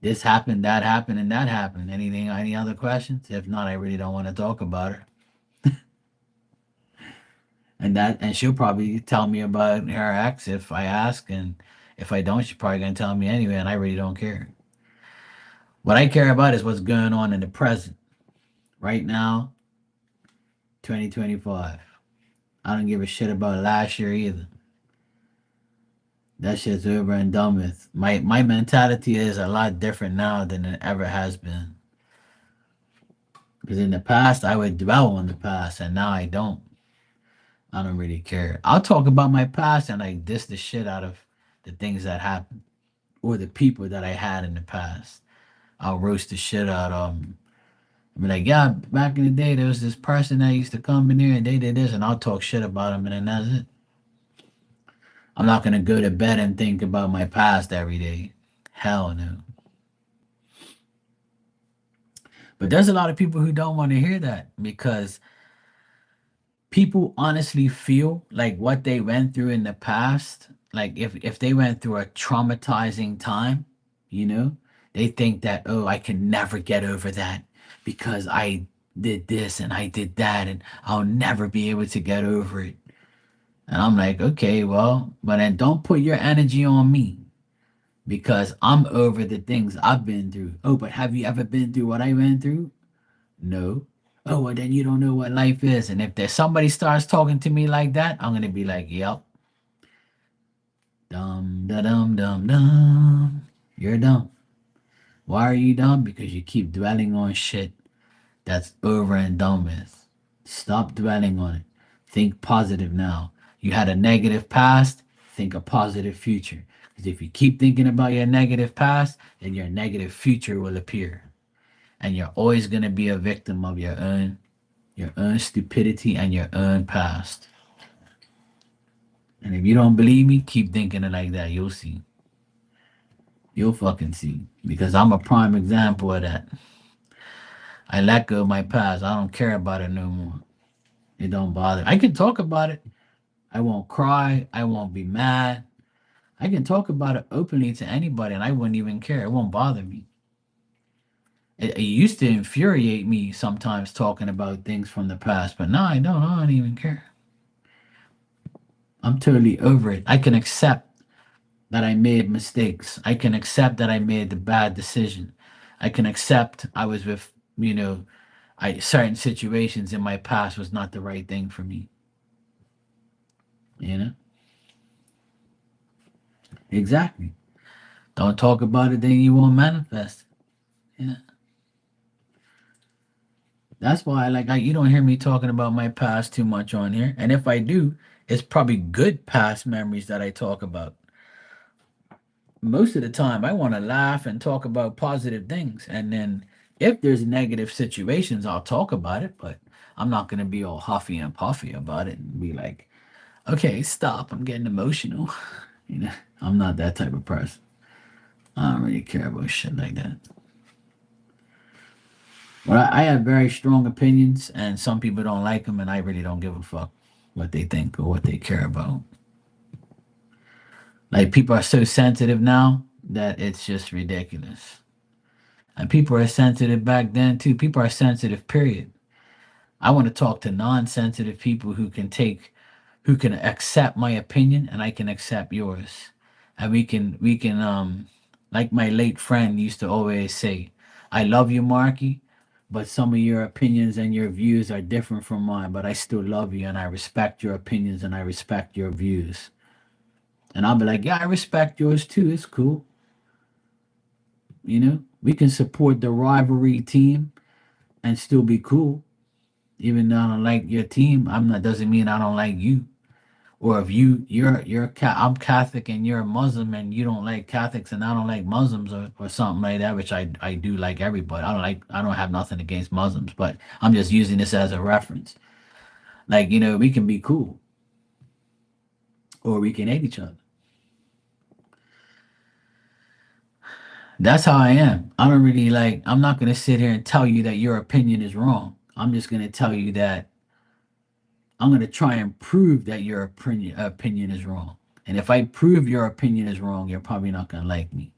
this happened, that happened, and that happened. Any other questions? If not, I really don't want to talk about her." And she'll probably tell me about her ex if I ask, and if I don't, she's probably gonna tell me anyway, and I really don't care. What I care about is what's going on in the present, right now, 2025. I don't give a shit about last year either. That shit's over and done with. My mentality is a lot different now than it ever has been. Because in the past, I would dwell on the past, and now I don't. I don't really care. I'll talk about my past and like diss the shit out of the things that happened or the people that I had in the past. I'll roast the shit out of them. I'll be like, yeah, back in the day, there was this person that used to come in here and they did this, and I'll talk shit about them, and then that's it. I'm not gonna go to bed and think about my past every day. Hell no. But there's a lot of people who don't want to hear that because people honestly feel like what they went through in the past, like if they went through a traumatizing time, you know, They think that, oh, I can never get over that because I did this and I did that and I'll never be able to get over it. And I'm like, okay, well, but then don't put your energy on me because I'm over the things I've been through. Oh, but have you ever been through what I went through? No. Oh, well, then you don't know what life is. And if there's somebody starts talking to me like that, I'm gonna be like, yep, dumb, da dum, dum, dum. You're dumb. Why are you dumb? Because you keep dwelling on shit that's over and done with. Stop dwelling on it. Think positive now. You had a negative past, think a positive future. Because if you keep thinking about your negative past, then your negative future will appear. And you're always gonna be a victim of your own stupidity and your own past. And if you don't believe me, keep thinking it like that. You'll see. You'll fucking see. Because I'm a prime example of that. I let go of my past. I don't care about it no more. It don't bother. I can talk about it. I won't cry. I won't be mad. I can talk about it openly to anybody and I wouldn't even care. It won't bother me. It used to infuriate me sometimes talking about things from the past, but now I don't. I don't even care. I'm totally over it. I can accept that I made mistakes. I can accept that I made the bad decision. I can accept I was with, you know, I certain situations in my past was not the right thing for me. You know? Exactly. Don't talk about it, then you won't manifest. Yeah. That's why you don't hear me talking about my past too much on here. And if I do, it's probably good past memories that I talk about. Most of the time I want to laugh and talk about positive things. And then if there's negative situations, I'll talk about it, but I'm not going to be all huffy and puffy about it and be like, okay, stop. I'm getting emotional. You know, I'm not that type of person. I don't really care about shit like that. But I have very strong opinions, and some people don't like them, and I really don't give a fuck what they think or what they care about. Like people are so sensitive now that it's just ridiculous. And people are sensitive back then too. People are sensitive, period. I want to talk to non-sensitive people who can accept my opinion and I can accept yours. And we can like my late friend used to always say, I love you, Marky, but some of your opinions and your views are different from mine, but I still love you and I respect your opinions and I respect your views. And I'll be like, yeah, I respect yours too. It's cool. You know, we can support the rivalry team and still be cool. Even though I don't like your team, I'm not doesn't mean I don't like you. Or if I'm Catholic and you're a Muslim and you don't like Catholics and I don't like Muslims or something like that, which I do like everybody. I don't have nothing against Muslims, but I'm just using this as a reference. Like, you know, we can be cool or we can hate each other. That's how I am. I don't really I'm not gonna sit here and tell you that your opinion is wrong. I'm just gonna tell you that I'm going to try and prove that your opinion is wrong. And if I prove your opinion is wrong, you're probably not going to like me.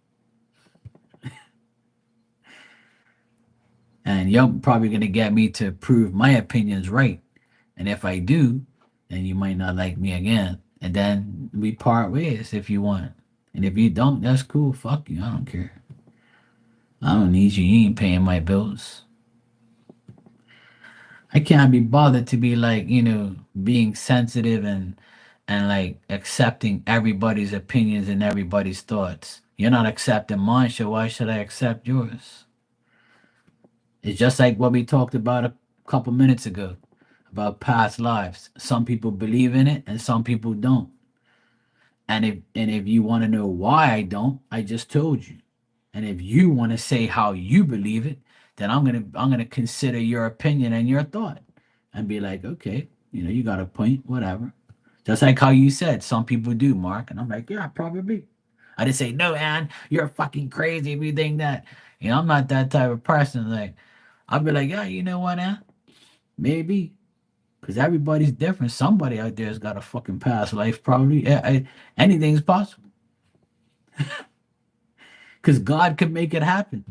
And you're probably going to get me to prove my opinion's right. And if I do, then you might not like me again. And then we part ways if you want. And if you don't, that's cool. Fuck you. I don't care. I don't need you. You ain't paying my bills. I can't be bothered to be being sensitive and accepting everybody's opinions and everybody's thoughts. You're not accepting mine, so why should I accept yours? It's just like what we talked about a couple minutes ago about past lives. Some people believe in it and some people don't. And if you want to know why I don't, I just told you. And if you want to say how you believe it, then I'm gonna consider your opinion and your thought and be like, okay, you got a point, whatever. Just like how you said, some people do, Mark. And I'm like, yeah, probably. I didn't say, no, Ann, you're fucking crazy if you think that. I'm not that type of person. Like, I'll be like, yeah, you know what, Ann? Maybe. Because everybody's different. Somebody out there's got a fucking past life, probably. Anything's possible. Because God could make it happen.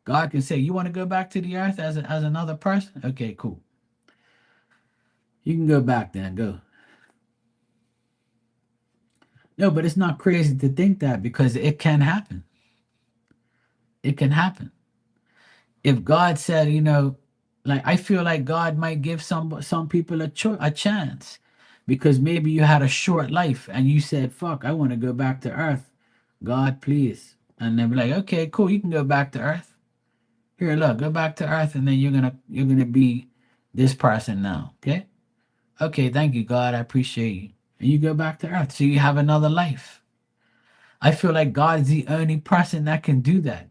God can say, "You want to go back to the earth as another person? Okay, cool. You can go back then. Go." No, but it's not crazy to think that because it can happen. It can happen. If God said, like I feel like God might give some people a chance because maybe you had a short life and you said, "Fuck, I want to go back to earth." God, please. And they'll be like, "Okay, cool, you can go back to earth. Here, look, go back to earth and then you're gonna be this person now." Okay? Okay, thank you, God. I appreciate you. And you go back to earth. So you have another life. I feel like God is the only person that can do that.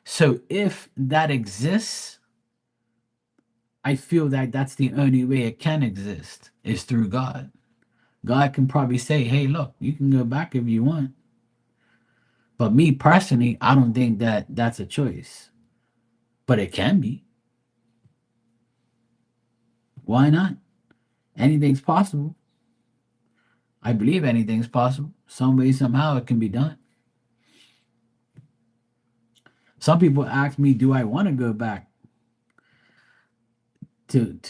So if that exists, I feel that that's the only way it can exist is through God. God can probably say, "Hey, look, you can go back if you want." But me personally, I don't think that that's a choice. But it can be. Why not? Anything's possible. I believe anything's possible. Some way, somehow, it can be done. Some people ask me, "Do I want to go back to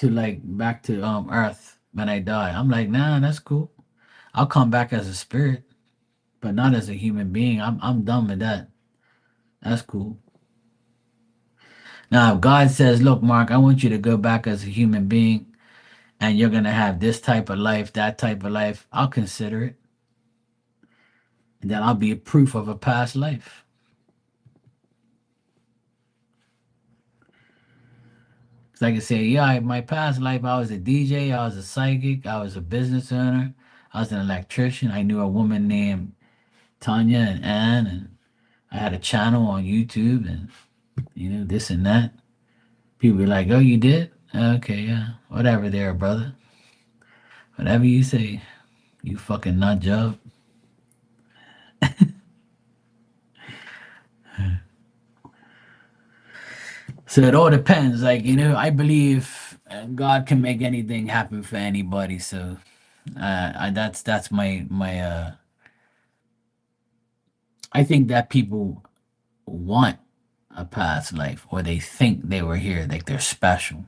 like back to Earth when I die?" I'm like, "Nah, that's cool. I'll come back as a spirit, but not as a human being. I'm done with that. That's cool." Now, if God says, "Look, Mark, I want you to go back as a human being, and you're gonna have this type of life, that type of life," I'll consider it, and then I'll be a proof of a past life. So I can say, "Yeah, in my past life, I was a DJ, I was a psychic, I was a business owner, I was an electrician. I knew a woman named Tanya and Ann, and I had a channel on YouTube, and this and that." People be like, "Oh, you did? Okay, yeah, whatever, there, brother. Whatever you say, you fucking nut job." So it all depends. Like, I believe God can make anything happen for anybody. So that's my. I think that people want a past life, or they think they were here, like they're special.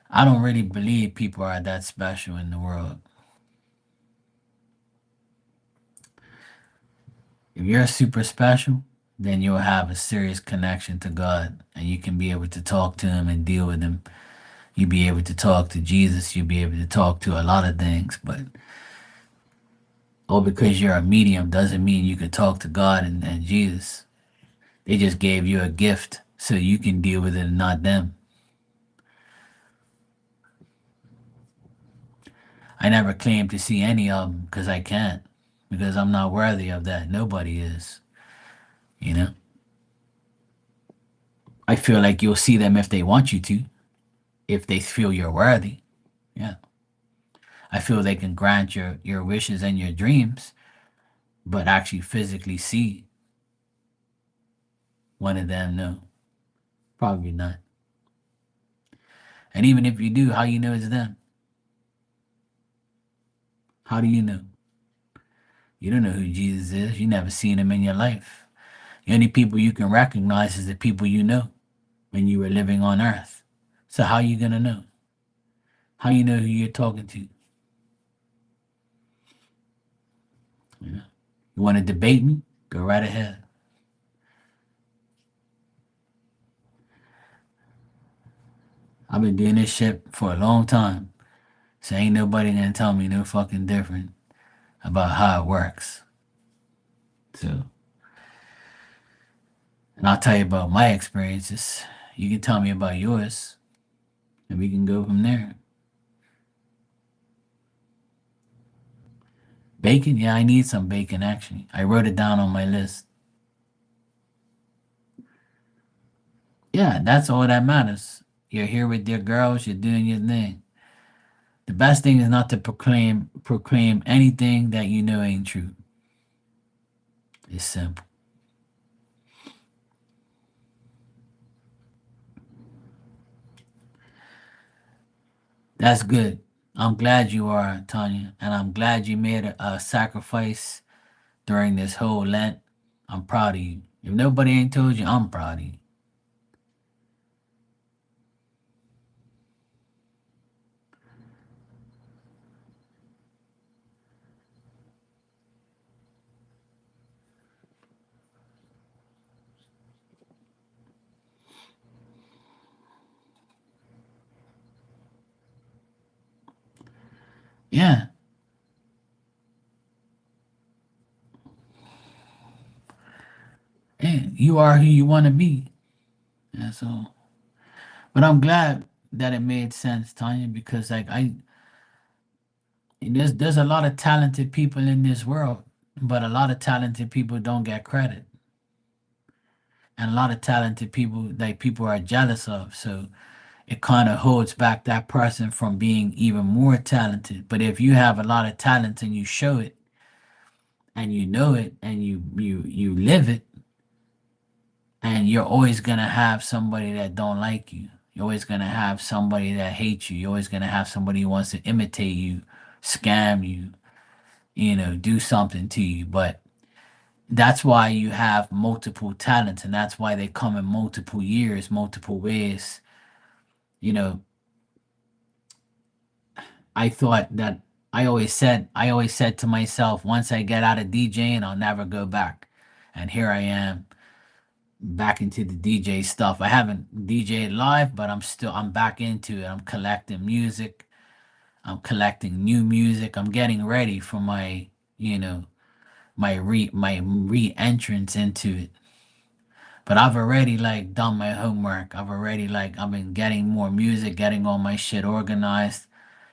I don't really believe people are that special in the world. If you're super special, then you'll have a serious connection to God, and you can be able to talk to Him and deal with Him. You'll be able to talk to Jesus. You'll be able to talk to a lot of things, but because you're a medium doesn't mean you can talk to God and Jesus. They just gave you a gift so you can deal with it and not them. I never claim to see any of them because I can't, because I'm not worthy of that. Nobody is, you know? I feel like you'll see them if they want you to, if they feel you're worthy. Yeah. I feel they can grant your wishes and your dreams, but actually physically see one of them, no. Probably not. And even if you do, how you know it's them? How do you know? You don't know who Jesus is. You never seen him in your life. The only people you can recognize is the people you know when you were living on earth. So how you gonna know? How you know who you're talking to? You want to debate me? Go right ahead. I've been doing this shit for a long time. So ain't nobody gonna tell me no fucking different about how it works. So, and I'll tell you about my experiences. You can tell me about yours, and we can go from there. Bacon? Yeah, I need some bacon actually. I wrote it down on my list. Yeah, that's all that matters. You're here with your girls, you're doing your thing. The best thing is not to proclaim anything that you know ain't true. It's simple. That's good. I'm glad you are, Tanya, and I'm glad you made a sacrifice during this whole Lent. I'm proud of you. If nobody ain't told you, I'm proud of you. Yeah. And you are who you want to be. That's all. But I'm glad that it made sense, Tanya, because like there's a lot of talented people in this world, but a lot of talented people don't get credit. And a lot of talented people like people are jealous of. So it kind of holds back that person from being even more talented. But if you have a lot of talent and you show it and you know it and you live it, and you're always gonna have somebody that don't like you. You're always gonna have somebody that hates you. You're always gonna have somebody who wants to imitate you, scam you, do something to you. But that's why you have multiple talents, and that's why they come in multiple years, multiple ways. You know, I thought that I always said to myself, once I get out of DJing, I'll never go back. And here I am back into the DJ stuff. I haven't DJed live, but I'm back into it. I'm collecting music. I'm collecting new music. I'm getting ready for you know, my re-entrance into it. But I've already like done my homework. I've been getting more music, getting all my shit organized.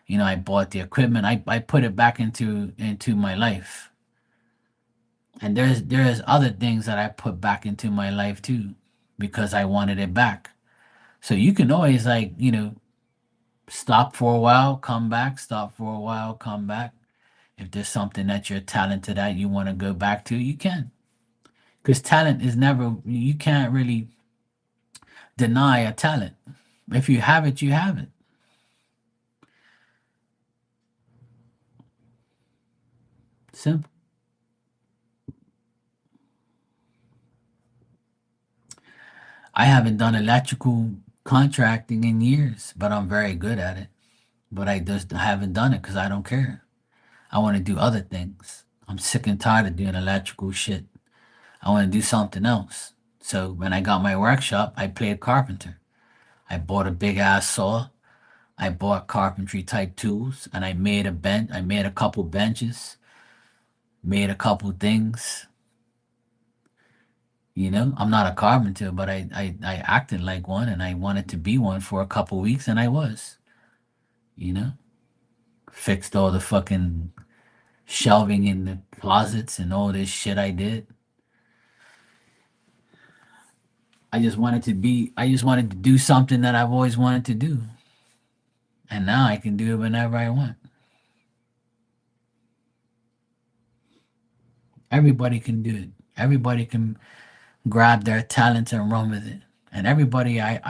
I bought the equipment. I put it back into my life. And there's other things that I put back into my life too because I wanted it back. So you can always stop for a while, come back, stop for a while, come back. If there's something that you're talented at, you want to go back to, you can. Because talent is never, you can't really deny a talent. If you have it, you have it. Simple. I haven't done electrical contracting in years, but I'm very good at it. But I just haven't done it because I don't care. I want to do other things. I'm sick and tired of doing electrical shit. I want to do something else. So when I got my workshop, I played carpenter. I bought a big ass saw. I bought carpentry type tools and I made a bench. I made a couple benches, made a couple things. I'm not a carpenter, but I acted like one and I wanted to be one for a couple weeks and I was, you know, fixed all the fucking shelving in the closets and all this shit I did. I just wanted to do something that I've always wanted to do. And now I can do it whenever I want. Everybody can do it. Everybody can grab their talents and run with it. And I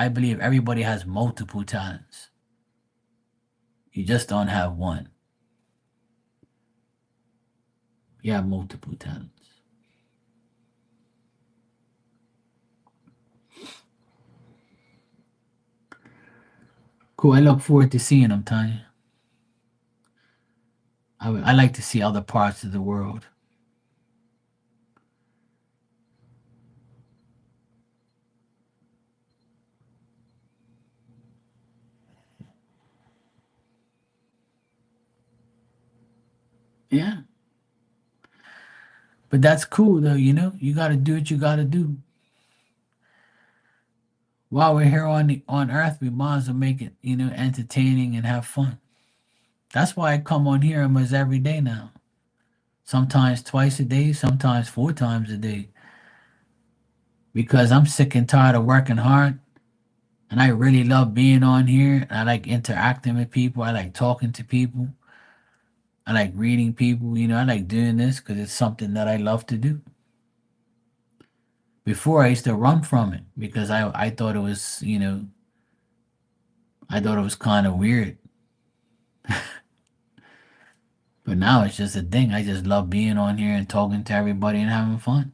believe everybody has multiple talents. You just don't have one. You have multiple talents. Cool. I look forward to seeing them, Tanya. I like to see other parts of the world. Yeah. But that's cool, though. You got to do what you got to do. While we're here on Earth, we might as well make it, entertaining and have fun. That's why I come on here almost every day now. Sometimes twice a day, sometimes 4 times a day. Because I'm sick and tired of working hard. And I really love being on here. I like interacting with people. I like talking to people. I like reading people. I like doing this because it's something that I love to do. Before I used to run from it because I thought it was, I thought it was kind of weird. But now it's just a thing. I just love being on here and talking to everybody and having fun.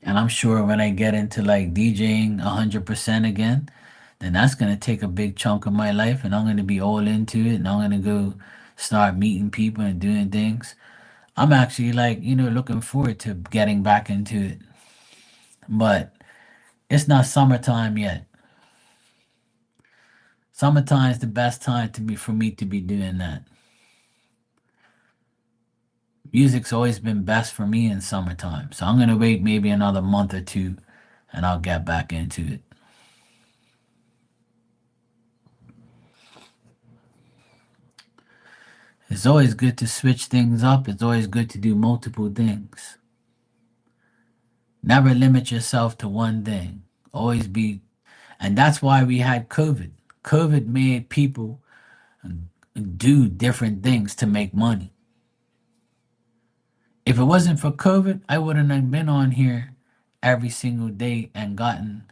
And I'm sure when I get into like DJing 100% again, then that's gonna take a big chunk of my life, and I'm gonna be all into it, and I'm gonna go start meeting people and doing things. I'm actually like, looking forward to getting back into it. But it's not summertime yet. Summertime is the best time to be for me to be doing that. Music's always been best for me in summertime. So I'm gonna wait maybe another month or two and I'll get back into it. It's always good to switch things up. It's always good to do multiple things. Never limit yourself to one thing. Always be, and that's why we had COVID. COVID made people do different things to make money. If it wasn't for COVID, I wouldn't have been on here every single day and gotten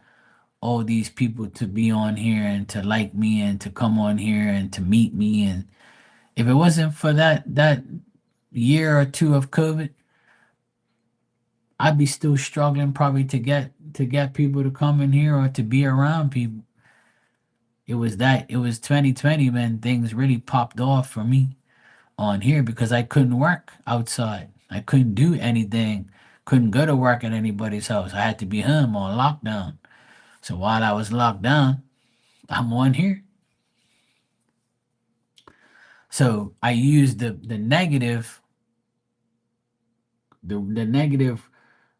all these people to be on here and to like me and to come on here and to meet me. And if it wasn't for that year or two of COVID, I'd be still struggling probably to get people to come in here or to be around people. It was 2020 when things really popped off for me on here because I couldn't work outside. I couldn't do anything. Couldn't go to work at anybody's house. I had to be home on lockdown. So while I was locked down, I'm on here. So I used the negative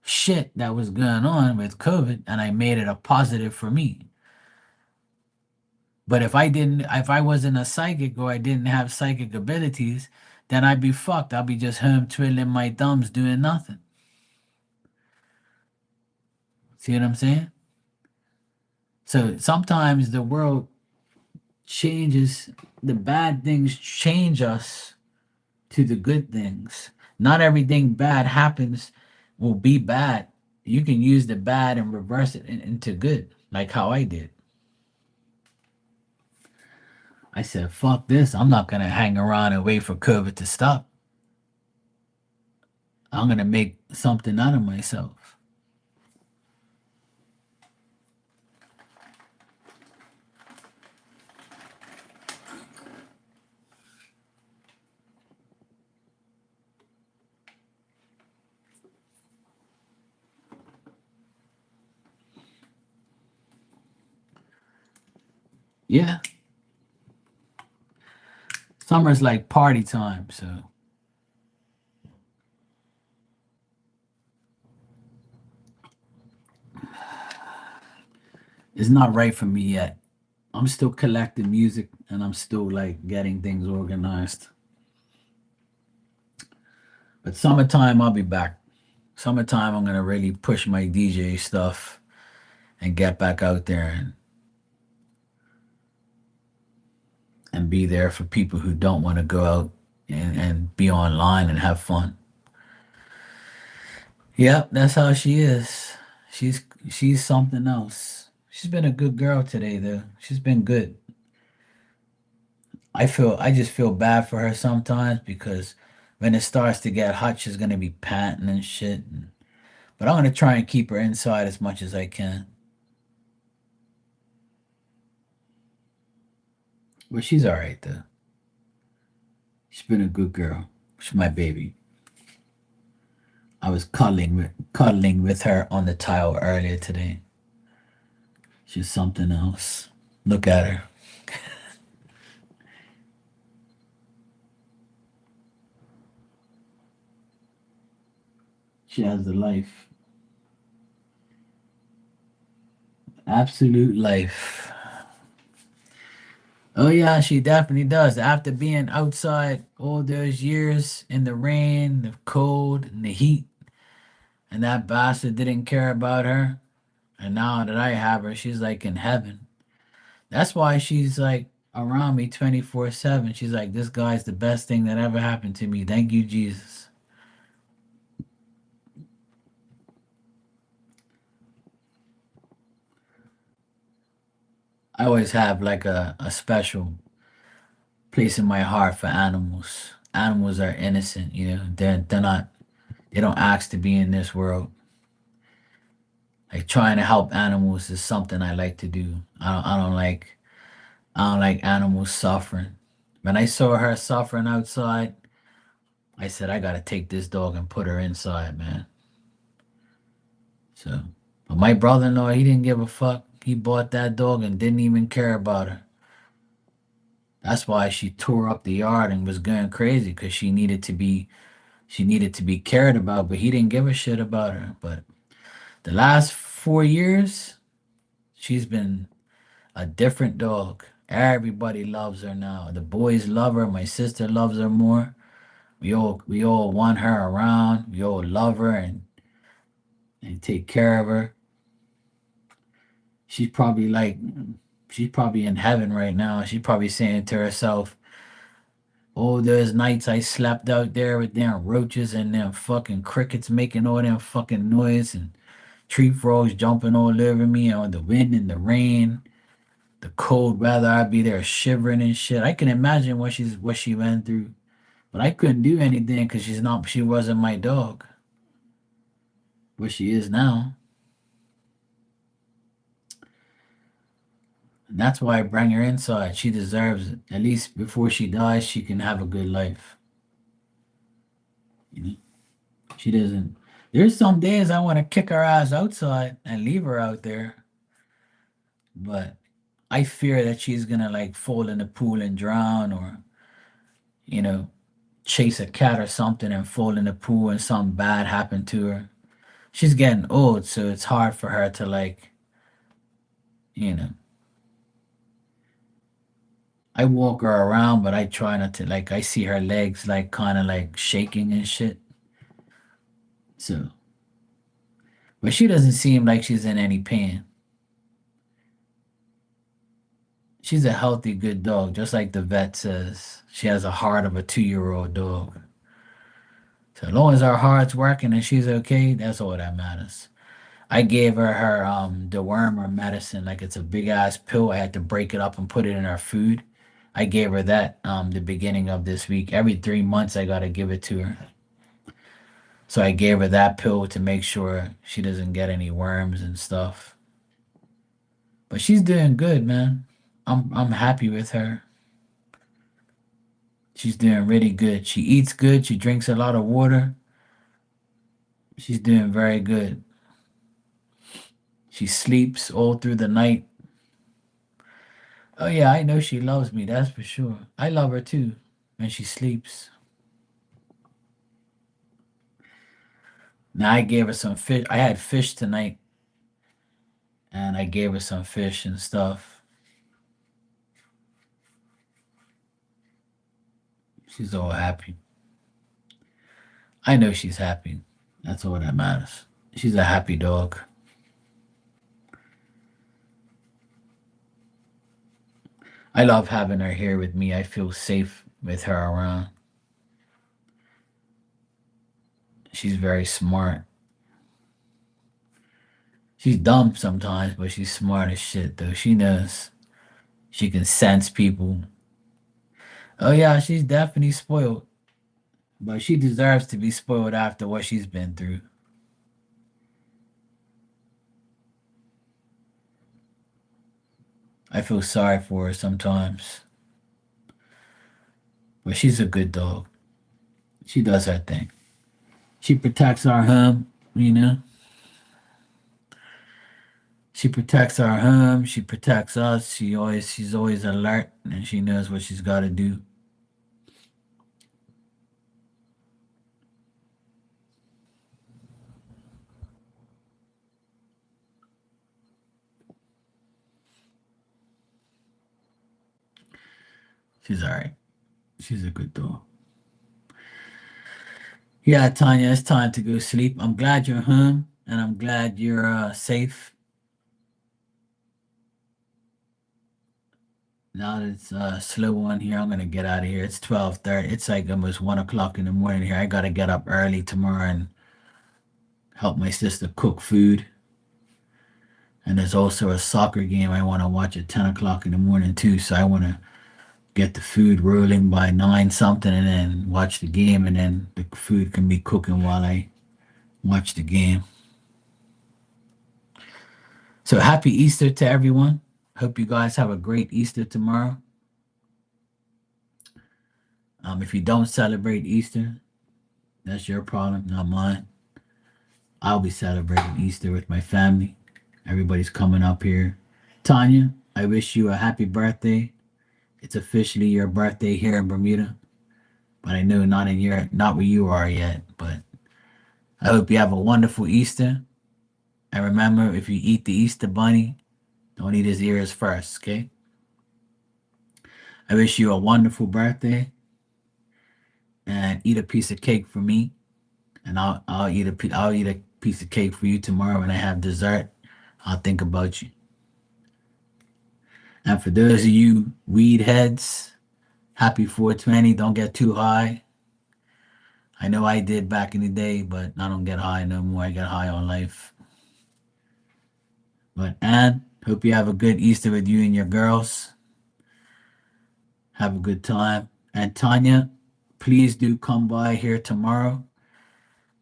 shit that was going on with COVID and I made it a positive for me. But if I wasn't a psychic or I didn't have psychic abilities, then I'd be fucked. I'd be just home twiddling my thumbs doing nothing. See what I'm saying? So sometimes the world changes, the bad things change us to the good things. Not everything bad happens will be bad. You can use the bad and reverse it into good, like how I did. I said, fuck this. I'm not going to hang around and wait for COVID to stop. I'm going to make something out of myself. Yeah. Summer's like party time. So it's not right for me yet. I'm still collecting music and I'm still like getting things organized. But summertime, I'll be back. Summertime, I'm gonna really push my DJ stuff and get back out there and be there for people who don't want to go out and be online and have fun. Yep, that's how she is. She's something else. She's been a good girl today though. She's been good. I just feel bad for her sometimes because when it starts to get hot, she's gonna be panting and shit. But I'm gonna try and keep her inside as much as I can. But she's all right though. She's been a good girl. She's my baby. I was cuddling with her on the tile earlier today. She's something else. Look at her. She has the life. Absolute life. Oh yeah, she definitely does. After being outside all those years in the rain, the cold, and the heat, and that bastard didn't care about her. And now that I have her, she's like in heaven. That's why she's like around me 24/7. She's like, this guy's the best thing that ever happened to me. Thank you, Jesus. I always have like a special place in my heart for animals. Animals are innocent, they're not they don't ask to be in this world. Like trying to help animals is something I like to do. I don't like animals suffering. When I saw her suffering outside, I said I gotta take this dog and put her inside, man. So, but my brother-in-law, he didn't give a fuck. He bought that dog and didn't even care about her. That's why she tore up the yard and was going crazy because she needed to be cared about, but he didn't give a shit about her. But the last 4 years, she's been a different dog. Everybody loves her now. The boys love her. My sister loves her more. We all want her around. We all love her and take care of her. She's probably like she's probably in heaven right now. She's probably saying to herself, "Oh, there's nights I slept out there with them roaches and them fucking crickets making all them fucking noise and tree frogs jumping all over me on the wind and the rain, the cold weather. I'd be there shivering and shit. I can imagine what she went through, but I couldn't do anything because she wasn't my dog, but she is now, and that's why I bring her inside. She deserves it. At least before she dies, she can have a good life. You know, she doesn't. There's some days I want to kick her ass outside and leave her out there, but I fear that she's gonna like fall in the pool and drown, or you know, chase a cat or something and fall in the pool and something bad happen to her. She's getting old, so it's hard for her to like, you know. I walk her around, but I try not to like. I see her legs like kind of like shaking and shit. So, but she doesn't seem like she's in any pain. She's a healthy, good dog, just like the vet says. She has a heart of a 2-year-old dog. So as long as her heart's working and she's okay, that's all that matters. I gave her dewormer medicine, like it's a big ass pill. I had to break it up and put it in her food. I gave her that the beginning of this week. Every 3 months I gotta give it to her. So I gave her that pill to make sure she doesn't get any worms and stuff. But she's doing good, man. I'm happy with her. She's doing really good. She eats good, she drinks a lot of water. She's doing very good. She sleeps all through the night. Oh yeah, I know she loves me, that's for sure. I love her too when she sleeps. Now I gave her some fish. I had fish tonight and I gave her some fish and stuff. She's all happy. I know she's happy. That's all that matters. She's a happy dog. I love having her here with me. I feel safe with her around. She's very smart. She's dumb sometimes, but she's smart as shit though. She knows. She can sense people. Oh yeah, she's definitely spoiled. But she deserves to be spoiled after what she's been through. I feel sorry for her sometimes. But she's a good dog. She does her thing. She protects our home, you know. She protects our home. She protects us. She's always alert and she knows what she's got to do. She's all right. She's a good dog. Yeah, Tanya, it's time to go sleep. I'm glad you're home and I'm glad you're safe. Now that it's slow on here, I'm gonna get out of here. It's 12:30. It's like almost 1 o'clock in the morning here. I gotta get up early tomorrow and help my sister cook food. And there's also a soccer game I want to watch at 10 o'clock in the morning too. So I want to get the food rolling by 9 something and then watch the game, and then the food can be cooking while I watch the game. So happy Easter to everyone. Hope you guys have a great Easter tomorrow. If you don't celebrate Easter, that's your problem, not mine. I'll be celebrating Easter with my family. Everybody's coming up here. Tanya, I wish you a happy birthday. It's officially your birthday here in Bermuda, but I know not where you are yet. But I hope you have a wonderful Easter. And remember, if you eat the Easter bunny, don't eat his ears first, okay? I wish you a wonderful birthday and eat a piece of cake for me, and I'll eat a piece of cake for you tomorrow when I have dessert. I'll think about you. And for those of you weed heads, happy 420. Don't get too high. I know I did back in the day, but I don't get high no more. I get high on life. But Anne, hope you have a good Easter with you and your girls. Have a good time. And Tanya, please do come by here tomorrow,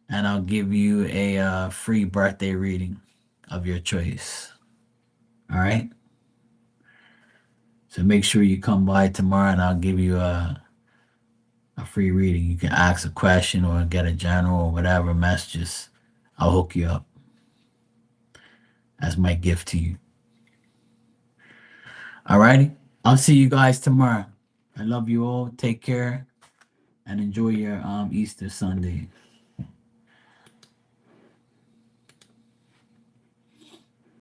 and I'll give you a free birthday reading of your choice. All right. So make sure you come by tomorrow, and I'll give you a free reading. You can ask a question or get a general or whatever messages. I'll hook you up as my gift to you. All righty. I'll see you guys tomorrow. I love you all. Take care and enjoy your Easter Sunday.